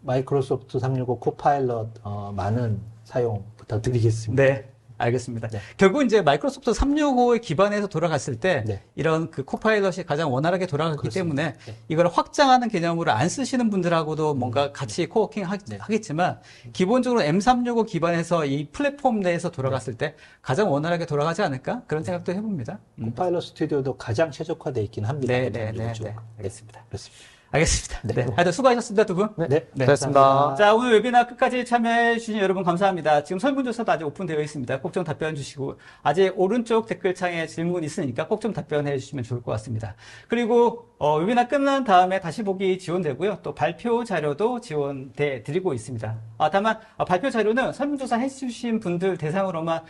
마이크로소프트 365 코파일럿 많은 사용 부탁드리겠습니다. 네. 알겠습니다. 네. 결국 이제 마이크로소프트 365에 기반해서 돌아갔을 때 네. 이런 그 코파일럿이 가장 원활하게 돌아갔기 그렇습니다. 때문에 네. 이걸 확장하는 개념으로 안 쓰시는 분들하고도 뭔가 같이 코워킹 하겠지만 기본적으로 M365 기반해서 이 플랫폼 내에서 돌아갔을 때 가장 원활하게 돌아가지 않을까? 그런 생각도 해봅니다. 코파일럿 스튜디오도 가장 최적화되어 있긴 합니다. 네. 그렇습니다. 알겠습니다. 알겠습니다. 네. 하여튼 수고하셨습니다, 두 분. 네. 됐습니다. 자, 오늘 웨비나 끝까지 참여해주신 여러분 감사합니다. 지금 설문조사도 아직 오픈되어 있습니다. 꼭 좀 답변 주시고, 아직 오른쪽 댓글창에 질문 있으니까 꼭 좀 답변해 주시면 좋을 것 같습니다. 그리고, 웨비나 끝난 다음에 다시 보기 지원되고요. 또 발표 자료도 지원돼 드리고 있습니다. 다만, 발표 자료는 설문조사 해주신 분들 대상으로만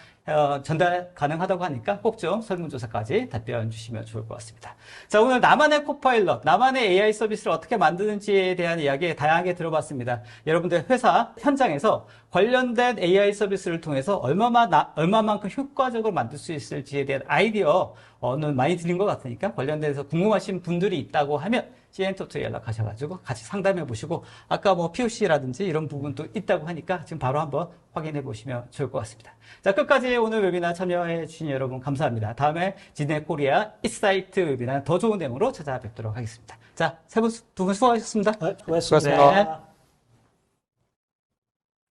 전달 가능하다고 하니까 꼭 좀 설문조사까지 답변 주시면 좋을 것 같습니다. 자, 오늘 나만의 코파일럿, 나만의 AI 서비스를 어떻게 만드는지에 대한 이야기 다양하게 들어봤습니다. 여러분들 회사 현장에서 관련된 AI 서비스를 통해서 얼마만큼 효과적으로 만들 수 있을지에 대한 아이디어는 많이 드린 것 같으니까 관련돼서 궁금하신 분들이 있다고 하면 CN토토에 연락하셔가지고 같이 상담해 보시고 아까 POC라든지 이런 부분도 있다고 하니까 지금 바로 한번 확인해 보시면 좋을 것 같습니다. 자, 끝까지 오늘 웨비나 참여해 주신 여러분 감사합니다. 다음에 지네코리아 인사이트 웨비나 더 좋은 내용으로 찾아뵙도록 하겠습니다. 자, 두 분 수고하셨습니다. 수고하셨습니다. 네.